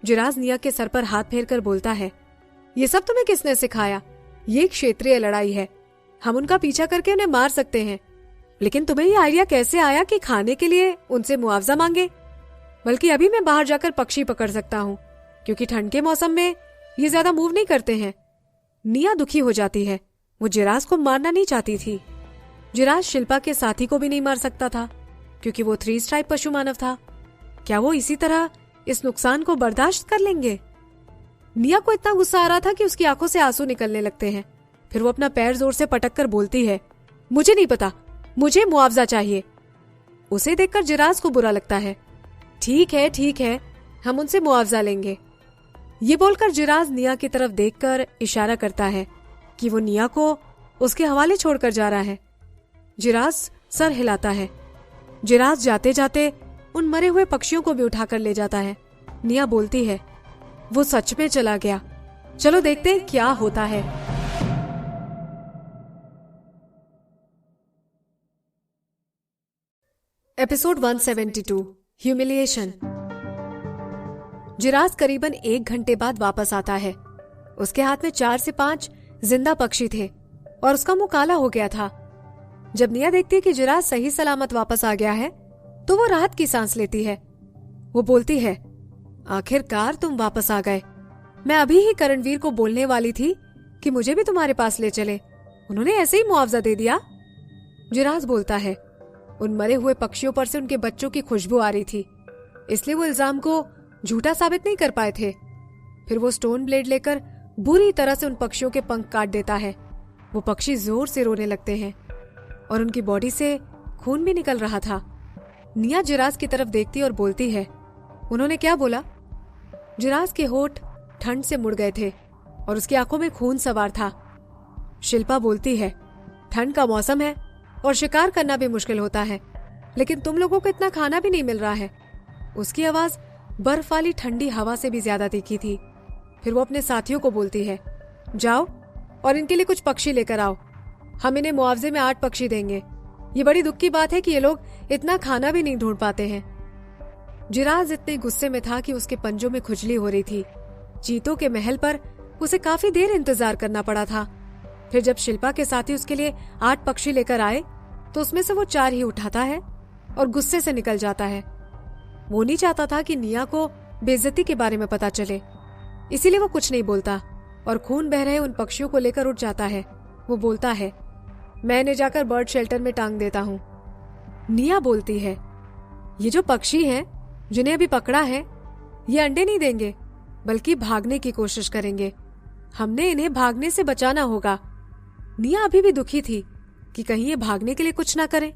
[SPEAKER 1] जिरास निया के सर पर हाथ फेरकर बोलता है, ये सब तुम्हें किसने सिखाया? ये एक क्षेत्रीय लड़ाई है, हम उनका पीछा करके उन्हें मार सकते हैं। लेकिन तुम्हें ये आइडिया कैसे आया कि खाने के लिए उनसे मुआवजा मांगे? बल्कि अभी मैं बाहर जाकर पक्षी पकड़ सकता हूँ, क्योंकि ठंड के मौसम में ये ज्यादा मूव नहीं करते हैं। निया दुखी हो जाती है। वो जिरास को मारना नहीं चाहती थी। जिरास शिल्पा के साथी को भी नहीं मार सकता था, क्योंकि वो 3 स्ट्राइप पशु मानव था। क्या वो इसी तरह इस नुकसान को बर्दाश्त कर लेंगे? निया को इतना गुस्सा आ रहा था कि उसकी आंखों से आंसू निकलने लगते हैं। फिर वो अपना पैर जोर से पटक कर बोलती है, मुझे नहीं पता, मुझे मुआवजा चाहिए। उसे देखकर जिरास को बुरा लगता है। ठीक है, हम उनसे मुआवजा लेंगे। ये बोलकर जिरास निया की तरफ देखकर इशारा करता है कि वो निया को उसके हवाले छोड़कर जा रहा है। जिरास सर हिलाता है। जिरास जाते जाते उन मरे हुए पक्षियों को भी उठाकर ले जाता है। निया बोलती है, वो सच में चला गया। चलो देखते हैं क्या होता है। Episode 172 humiliation. जिरास करीबन 1 घंटे बाद वापस आता है। उसके हाथ में 4 से 5 जिंदा पक्षी थे और उसका मुंह काला हो गया था। जब निया देखती है कि जिरास सही सलामत वापस आ गया है तो वो राहत की सांस लेती है। वो बोलती है, आखिरकार तुम वापस आ गए। मैं अभी ही करणवीर को बोलने वाली थी कि मुझे भी तुम्हारे पास ले चले, उन्होंने ऐसे ही मुआवजा दे दिया। जिरास बोलता है, उन मरे हुए पक्षियों पर से उनके बच्चों की खुशबू आ रही थी, इसलिए वो इल्जाम को झूठा साबित नहीं कर पाए थे। फिर वो स्टोन ब्लेड लेकर बुरी तरह से उन पक्षियों के पंख काट देता है। वो पक्षी जोर से रोने लगते हैं और उनकी बॉडी से खून भी निकल रहा था। निया जिरास की तरफ देखती और बोलती है, उन्होंने क्या बोला? जिरास के होठ ठंड से मुड़ गए थे और उसकी आंखों में खून सवार था। शिल्पा बोलती है, ठंड का मौसम है और शिकार करना भी मुश्किल होता है, लेकिन तुम लोगों को इतना खाना भी नहीं मिल रहा है। उसकी आवाज बर्फ वाली ठंडी हवा से भी ज्यादा तीखी थी। फिर वो अपने साथियों को बोलती है, जाओ और इनके लिए कुछ पक्षी लेकर आओ। हम इन्हें मुआवजे में 8 पक्षी देंगे। ये बड़ी दुख की बात है कि ये लोग इतना खाना भी नहीं ढूंढ पाते हैं। जिराज इतने गुस्से में था कि उसके पंजों में खुजली हो रही थी। चीतों के महल पर उसे काफी देर इंतजार करना पड़ा था। फिर जब शिल्पा के साथी उसके लिए 8 पक्षी लेकर आए तो उसमें से वो 4 ही उठाता है और गुस्से से निकल जाता है। वो नहीं चाहता था कि निया को बेइज्जती के बारे में पता चले, इसीलिए वो कुछ नहीं बोलता और खून बह रहे उन पक्षियों को लेकर उठ जाता है। वो बोलता है, मैं इन्हें जाकर बर्ड शेल्टर में टांग देता हूँ। निया बोलती है, ये जो पक्षी हैं जिन्हें अभी पकड़ा है ये अंडे नहीं देंगे बल्कि भागने की कोशिश करेंगे। हमने इन्हें भागने से बचाना होगा। निया अभी भी दुखी थी कि कहीं ये भागने के लिए कुछ ना करें।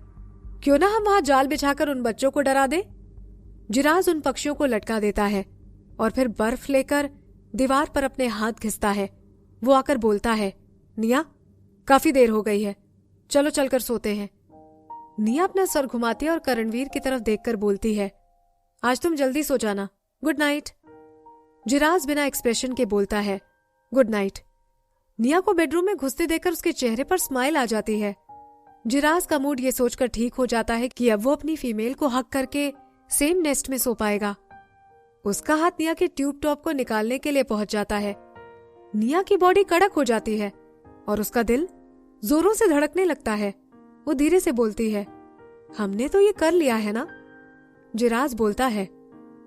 [SPEAKER 1] क्यों ना हम वहां जाल बिछाकर उन बच्चों को डरा दे। जिराज उन पक्षियों को लटका देता है और फिर बर्फ लेकर दीवार पर अपने हाथ घिसता है। वो आकर बोलता है, निया काफी देर हो गई है, चलो चलकर सोते हैं। निया अपना सर घुमाती है और करणवीर की तरफ देखकर बोलती है, आज तुम जल्दी सो जाना, गुड नाइट। जिराज बिना एक्सप्रेशन के बोलता है, गुड नाइट। निया को बेडरूम में घुसते देखकर उसके चेहरे पर स्माइल आ जाती है। जिराज का मूड ये सोचकर ठीक हो जाता है कि अब वो अपनी फीमेल को हक करके सेम नेस्ट में सो पाएगा। उसका हाथ निया के ट्यूब टॉप को निकालने के लिए पहुंच जाता है। निया की बॉडी कड़क हो जाती है और उसका दिल जोरों से धड़कने लगता है। वो धीरे से बोलती है, हमने तो ये कर लिया है ना। जिराज बोलता है,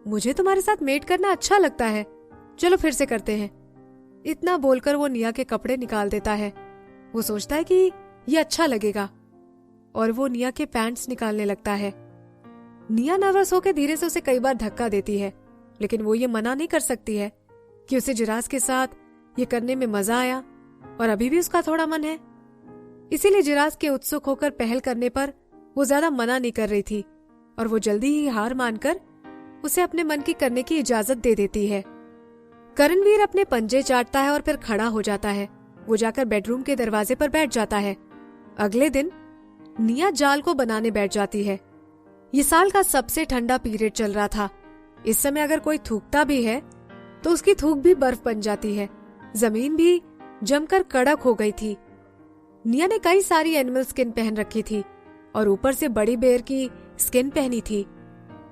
[SPEAKER 1] मुझे तुम्हारे साथ मेट करना अच्छा लगता है, चलो फिर से करते हैं। इतना बोलकर वो निया के कपड़े निकाल देता है। वो सोचता है कि ये अच्छा लगेगा और वो निया के पैंट्स निकालने लगता है। निया नर्वस होकर धीरे से उसे कई बार धक्का देती है, लेकिन वो ये मना नहीं कर सकती है कि उसे जिराज के साथ ये करने में मजा आया और अभी भी उसका थोड़ा मन है। इसीलिए जिराज के उत्सुक होकर पहल करने पर वो ज्यादा मना नहीं कर रही थी और वो जल्दी ही हार मानकर उसे अपने मन की करने की इजाजत दे देती है। करणवीर अपने पंजे चाटता है और फिर खड़ा हो जाता है। वो जाकर बेडरूम के दरवाजे पर बैठ जाता है। अगले दिन निया जाल को बनाने बैठ जाती है। ये साल का सबसे ठंडा पीरियड चल रहा था। इस समय अगर कोई थूकता भी है तो उसकी थूक भी बर्फ बन जाती है। जमीन भी जमकर कड़क हो गई थी। निया ने कई सारी एनिमल स्किन पहन रखी थी और ऊपर से बड़ी बेर की स्किन पहनी थी।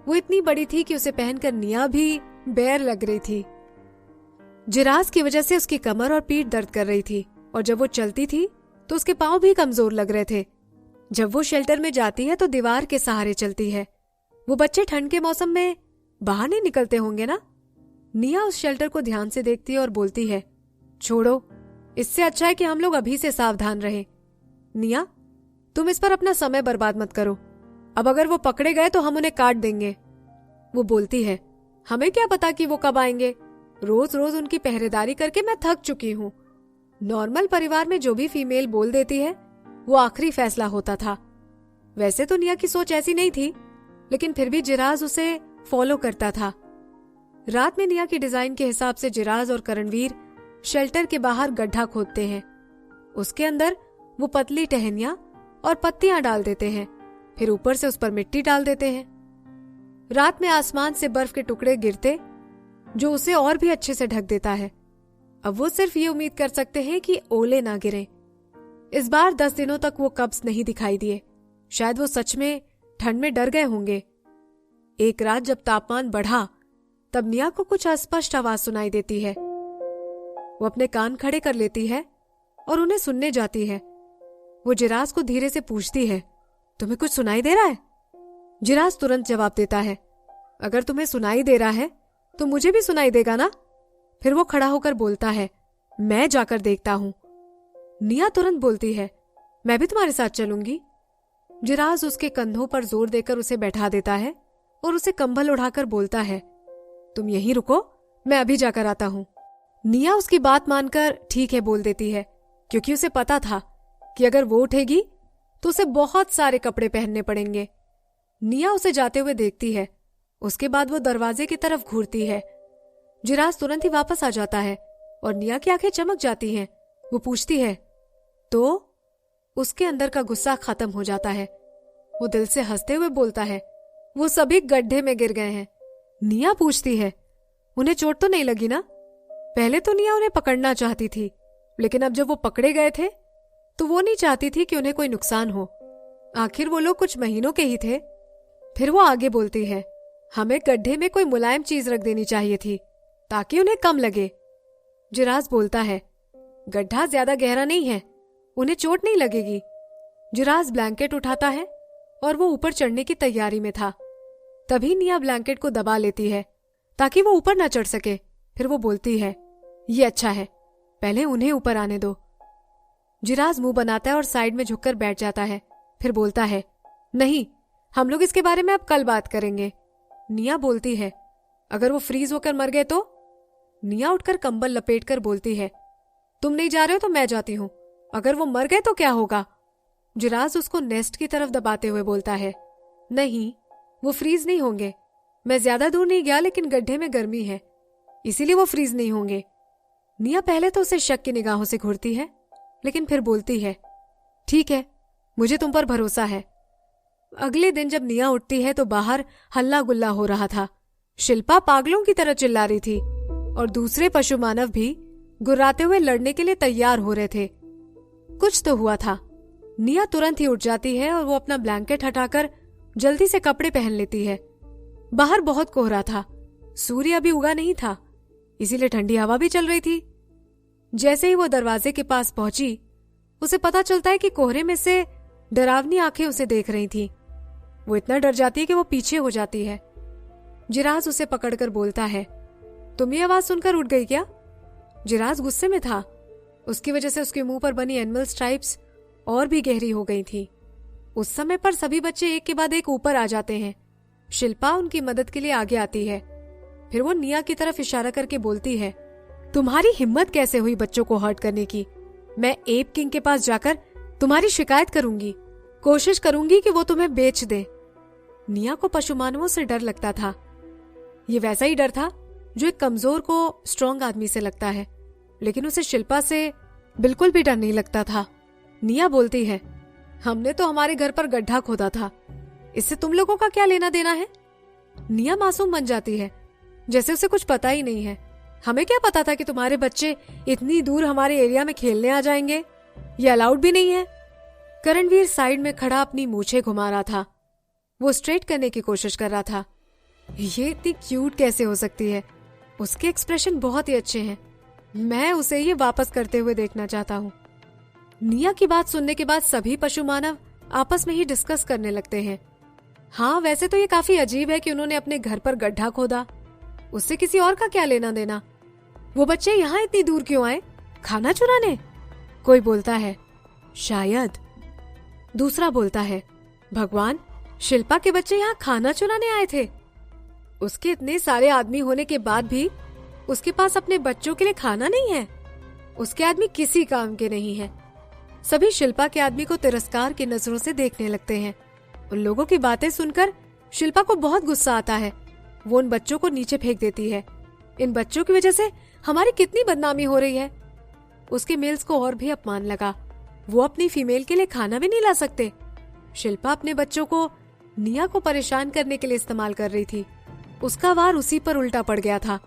[SPEAKER 1] वो इतनी बड़ी थी कि उसे पहनकर निया भी बेर लग रही थी। जिराज की वजह से उसकी कमर और पीठ दर्द कर रही थी और जब वो चलती थी तो उसके पांव भी कमजोर लग रहे थे। जब वो शेल्टर में जाती है तो दीवार के सहारे चलती है। वो बच्चे ठंड के मौसम में बाहर नहीं निकलते होंगे ना। निया उस शेल्टर को ध्यान से देखती है और बोलती है, छोड़ो, इससे अच्छा है कि हम लोग अभी से सावधान रहें। निया, तुम इस पर अपना समय बर्बाद मत करो। अब अगर वो पकड़े गए तो हम उन्हें काट देंगे। वो बोलती है, हमें क्या पता कि वो कब आएंगे। रोज रोज उनकी पहरेदारी करके मैं थक चुकी हूँ। नॉर्मल परिवार में जो भी फीमेल बोल देती है वो आखिरी फैसला होता था। वैसे तो निया की सोच ऐसी नहीं थी, लेकिन फिर भी जिराज उसे फॉलो करता था। रात में निया की डिजाइन के हिसाब से जिराज और करणवीर शेल्टर के बाहर गड्ढा खोदते हैं। उसके अंदर वो पतली टहनियां और पत्तियां डाल देते हैं, फिर ऊपर से उस पर मिट्टी डाल देते हैं। रात में आसमान से बर्फ के टुकड़े गिरते जो उसे और भी अच्छे से ढक देता है। अब वो सिर्फ ये उम्मीद कर सकते हैं कि ओले ना गिरे। इस बार 10 दिनों तक वो कब्ज नहीं दिखाई दिए। शायद वो सच में ठंड में डर गए होंगे। एक रात जब तापमान बढ़ा तब निया को कुछ अस्पष्ट आवाज सुनाई देती है। वो अपने कान खड़े कर लेती है और उन्हें सुनने जाती है। वो जिराज को धीरे से पूछती है, तुम्हें कुछ सुनाई दे रहा है? जिराज तुरंत जवाब देता है, अगर तुम्हें सुनाई दे रहा है तो मुझे भी सुनाई देगा ना। फिर वो खड़ा होकर बोलता है, मैं जाकर देखता हूं। निया तुरंत बोलती है, मैं भी तुम्हारे साथ चलूंगी। जिराज उसके कंधों पर जोर देकर उसे बैठा देता है और उसे कंबल उड़ाकर बोलता है, तुम यहीं रुको, मैं अभी जाकर आता हूं। निया उसकी बात मानकर ठीक है बोल देती है, क्योंकि उसे पता था कि अगर वो उठेगी तो उसे बहुत सारे कपड़े पहनने पड़ेंगे। निया उसे जाते हुए देखती है। उसके बाद वो दरवाजे की तरफ घूरती है। जिराज तुरंत ही वापस आ जाता है और निया की आंखें चमक जाती हैं। वो पूछती है, तो उसके अंदर का गुस्सा खत्म हो जाता है। वो दिल से हंसते हुए बोलता है, वो सभी गड्ढे में गिर गए हैं। निया पूछती है, उन्हें चोट तो नहीं लगी ना? पहले तो निया उन्हें पकड़ना चाहती थी, लेकिन अब जब वो पकड़े गए थे तो वो नहीं चाहती थी कि उन्हें कोई नुकसान हो। आखिर वो लोग कुछ महीनों के ही थे। फिर वो आगे बोलती है, हमें गड्ढे में कोई मुलायम चीज रख देनी चाहिए थी ताकि उन्हें कम लगे। जिराज बोलता है, गड्ढा ज्यादा गहरा नहीं है, उन्हें चोट नहीं लगेगी। जिराज ब्लैंकेट उठाता है और वो ऊपर चढ़ने की तैयारी में था। तभी निया ब्लैंकेट को दबा लेती है ताकि वो ऊपर ना चढ़ सके। फिर वो बोलती है, ये अच्छा है, पहले उन्हें ऊपर आने दो। जिराज मुंह बनाता है और साइड में झुककर बैठ जाता है। फिर बोलता है, नहीं, हम लोग इसके बारे में अब कल बात करेंगे। निया बोलती है, अगर वो फ्रीज होकर मर गए तो? निया उठकर कंबल लपेटकर बोलती है, तुम नहीं जा रहे हो तो मैं जाती हूं। अगर वो मर गए तो क्या होगा? जिराज उसको नेस्ट की तरफ दबाते हुए बोलता है, नहीं, वो फ्रीज नहीं होंगे। मैं ज्यादा दूर नहीं गया, लेकिन गड्ढे में गर्मी है, इसीलिए वो फ्रीज नहीं होंगे। निया पहले तो उसे शक की निगाहों से घूरती है, लेकिन फिर बोलती है, ठीक है, मुझे तुम पर भरोसा है। अगले दिन जब निया उठती है तो बाहर हल्ला गुल्ला हो रहा था। शिल्पा पागलों की तरह चिल्ला रही थी और दूसरे पशु मानव भी गुर्राते हुए लड़ने के लिए तैयार हो रहे थे। कुछ तो हुआ था। निया तुरंत ही उठ जाती है और वो अपना ब्लैंकेट हटाकर जल्दी से कपड़े पहन लेती है। बाहर बहुत कोहरा था, सूर्य अभी उगा नहीं था, इसीलिए ठंडी हवा भी चल रही थी। जैसे ही वो दरवाजे के पास पहुंची, उसे पता चलता है कि कोहरे में से डरावनी आंखें उसे देख रही थीं। वो इतना डर जाती है कि वो पीछे हो जाती है। जिराज उसे पकड़कर बोलता है, तुम ये आवाज सुनकर उठ गई क्या? जिराज गुस्से में था। उसकी वजह से उसके मुंह पर बनी एनिमल स्ट्राइप्स और भी गहरी हो गई थी। उस समय पर सभी बच्चे एक के बाद एक ऊपर आ जाते हैं। शिल्पा उनकी मदद के लिए आगे आती है। फिर वो निया की तरफ इशारा करके बोलती है, तुम्हारी हिम्मत कैसे हुई बच्चों को हर्ट करने की? मैं एप किंग के पास जाकर तुम्हारी शिकायत करूंगी। कोशिश करूंगी कि वो तुम्हें बेच दे। निया को पशु मानवों से डर लगता था। ये वैसा ही डर था जो एक कमजोर को स्ट्रांग आदमी से लगता है, लेकिन उसे शिल्पा से बिल्कुल भी डर नहीं लगता था। निया बोलती है, हमने तो हमारे घर पर गड्ढा खोदा था, इससे तुम लोगों का क्या लेना देना है? निया मासूम बन जाती है, जैसे उसे कुछ पता ही नहीं है। हमें क्या पता था कि तुम्हारे बच्चे इतनी दूर हमारे एरिया में खेलने आ जाएंगे? ये अलाउड भी नहीं है। करणवीर साइड में खड़ा अपनी मूछें घुमा रहा था। वो स्ट्रेट करने की कोशिश कर रहा था। ये इतनी क्यूट कैसे हो सकती है? उसके एक्सप्रेशन बहुत ही अच्छे हैं। मैं उसे ये वापस करते हुए देखना चाहता हूँ। निया की बात सुनने के बाद सभी पशु मानव आपस में ही डिस्कस करने लगते हैं। हाँ, वैसे तो ये काफी अजीब है कि उन्होंने अपने घर पर गड्ढा खोदा। उससे किसी और का क्या लेना देना? वो बच्चे यहाँ इतनी दूर क्यों आए? खाना चुराने? कोई बोलता है, शायद। दूसरा बोलता है, भगवान, शिल्पा के बच्चे यहाँ खाना चुराने आए थे। उसके इतने सारे आदमी होने के बाद भी उसके पास अपने बच्चों के लिए खाना नहीं है। उसके आदमी किसी काम के नहीं है। सभी शिल्पा के आदमी को तिरस्कार की नजरों से देखने लगते हैं। उन लोगों की बातें सुनकर शिल्पा को बहुत गुस्सा आता है। वो उन बच्चों को नीचे फेंक देती है। इन बच्चों की वजह से हमारी कितनी बदनामी हो रही है। उसके मेल्स को और भी अपमान लगा। वो अपनी फीमेल के लिए खाना भी नहीं ला सकते। शिल्पा अपने बच्चों को निया को परेशान करने के लिए इस्तेमाल कर रही थी। उसका वार उसी पर उल्टा पड़ गया था।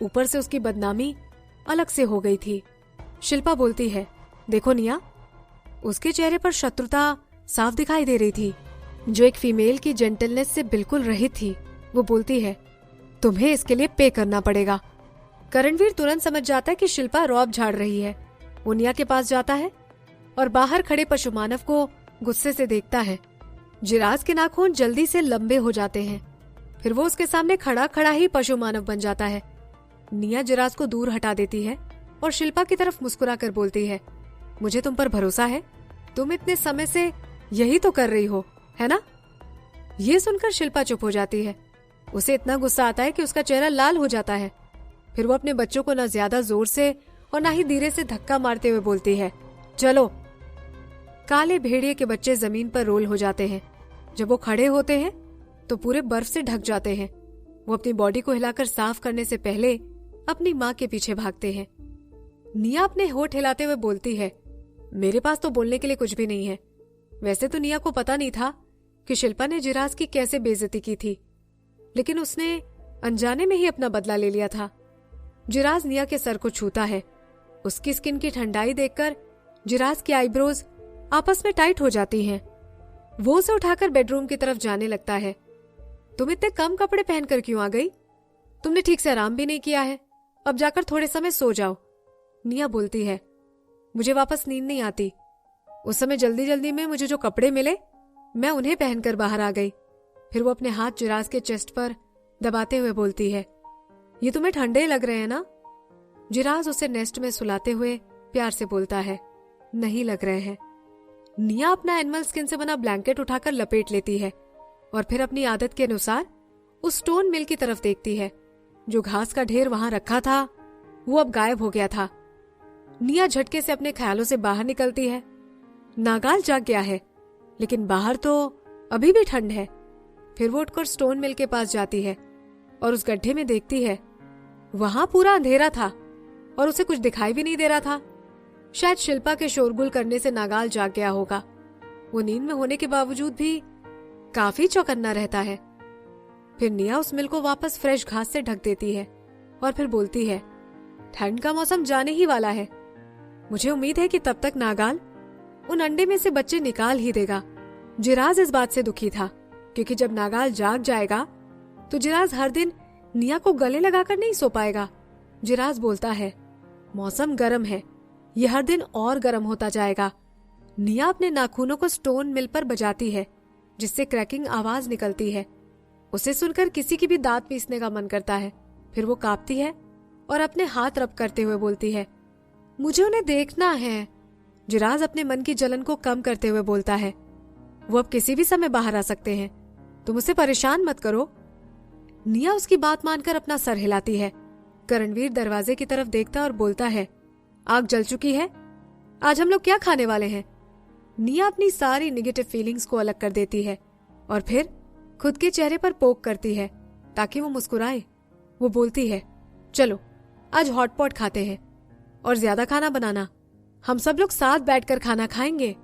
[SPEAKER 1] ऊपर से उसकी बदनामी अलग से हो गई थी। शिल्पा बोलती है, देखो निया। उसके चेहरे पर शत्रुता साफ दिखाई दे रही थी, जो एक फीमेल की जेंटलनेस से बिल्कुल रहित थी। वो बोलती है, तुम्हें इसके लिए पे करना पड़ेगा। करणवीर तुरंत समझ जाता है कि शिल्पा रौब झाड़ रही है। वो निया के पास जाता है और बाहर खड़े पशु मानव को गुस्से से देखता है। जिराज के नाखून जल्दी से लंबे हो जाते हैं। फिर वो उसके सामने खड़ा खड़ा ही पशु मानव बन जाता है। निया जिराज को दूर हटा देती है और शिल्पा की तरफ मुस्कुरा कर बोलती है, मुझे तुम पर भरोसा है। तुम इतने समय से यही तो कर रही हो, है ना? ये सुनकर शिल्पा चुप हो जाती है। उसे इतना गुस्सा आता है कि उसका चेहरा लाल हो जाता है। फिर वो अपने बच्चों को न ज्यादा जोर से और न ही धीरे से धक्का मारते हुए बोलती है, चलो। काले भेड़िए के बच्चे जमीन पर रोल हो जाते हैं। जब वो खड़े होते हैं तो पूरे बर्फ से ढक जाते हैं। वो अपनी बॉडी को हिलाकर साफ करने से पहले अपनी माँ के पीछे भागते हैं। निया अपने होठ हिलाते हुए बोलती है, मेरे पास तो बोलने के लिए कुछ भी नहीं है। वैसे तो निया को पता नहीं था कि शिल्पा ने जिराज की कैसे बेइज्जती की थी, लेकिन उसने अनजाने में ही अपना बदला ले लिया था। जिराज निया के सर को छूता है। उसकी स्किन की ठंडाई देखकर जिराज की आईब्रोज आपस में टाइट हो जाती हैं। वो उसे उठाकर बेडरूम की तरफ जाने लगता है। तुम इतने कम कपड़े पहनकर क्यों आ गई? तुमने ठीक से आराम भी नहीं किया है। अब जाकर थोड़े समय सो जाओ। निया बोलती है, मुझे वापस नींद नहीं आती। उस समय जल्दी जल्दी में मुझे जो कपड़े मिले मैं उन्हें पहनकर बाहर आ गई। फिर वो अपने हाथ जिराज के चेस्ट पर दबाते हुए बोलती है, ये तुम्हें ठंडे लग रहे हैं ना? जिराज उसे नेस्ट में सुलाते हुए प्यार से बोलता है, नहीं लग रहे हैं। निया अपना एनिमल स्किन से बना ब्लैंकेट उठाकर लपेट लेती है और फिर अपनी आदत के अनुसार उस स्टोन मिल की तरफ देखती है। जो घास का ढेर वहां रखा था वो अब गायब हो गया था। निया झटके से अपने ख्यालों से बाहर निकलती है। नागाल जाग गया है, लेकिन बाहर तो अभी भी ठंड है। फिर वो उठकर स्टोन मिल के पास जाती है और उस गड्ढे में देखती है। वहां पूरा अंधेरा था और उसे कुछ दिखाई भी नहीं दे रहा था। शायद शिल्पा के शोरगुल करने से नागाल जाग गया होगा। वो नींद में होने के बावजूद भी काफी चौकन्ना रहता है। फिर निया उस मिल को वापस फ्रेश घास से ढक देती है और फिर बोलती है, ठंड का मौसम जाने ही वाला है। मुझे उम्मीद है कि तब तक नागाल उन अंडे में से बच्चे निकाल ही देगा। जिराज इस बात से दुखी था क्योंकि जब नागाल जाग जाएगा तो जिराज हर दिन निया को गले लगाकर नहीं सो पाएगा। जिराज बोलता है, मौसम गर्म है, ये हर दिन और गर्म होता जाएगा। निया अपने नाखूनों को स्टोन मिल पर बजाती है जिससे क्रैकिंग आवाज निकलती है। उसे सुनकर किसी की भी दांत पीसने का मन करता है। फिर वो कांपती है और अपने हाथ रब करते हुए बोलती है, मुझे उन्हें देखना है। जिराज अपने मन की जलन को कम करते हुए बोलता है, वो अब किसी भी समय बाहर आ सकते हैं, तुम उसे परेशान मत करो। निया उसकी बात मानकर अपना सर हिलाती है। करणवीर दरवाजे की तरफ देखता और बोलता है, आग जल चुकी है, आज हम लोग क्या खाने वाले हैं? निया अपनी सारी निगेटिव फीलिंग्स को अलग कर देती है और फिर खुद के चेहरे पर पोक करती है ताकि वो मुस्कुराए। वो बोलती है, चलो आज हॉटपॉट खाते हैं और ज्यादा खाना बनाना, हम सब लोग साथ बैठकर खाना खाएंगे।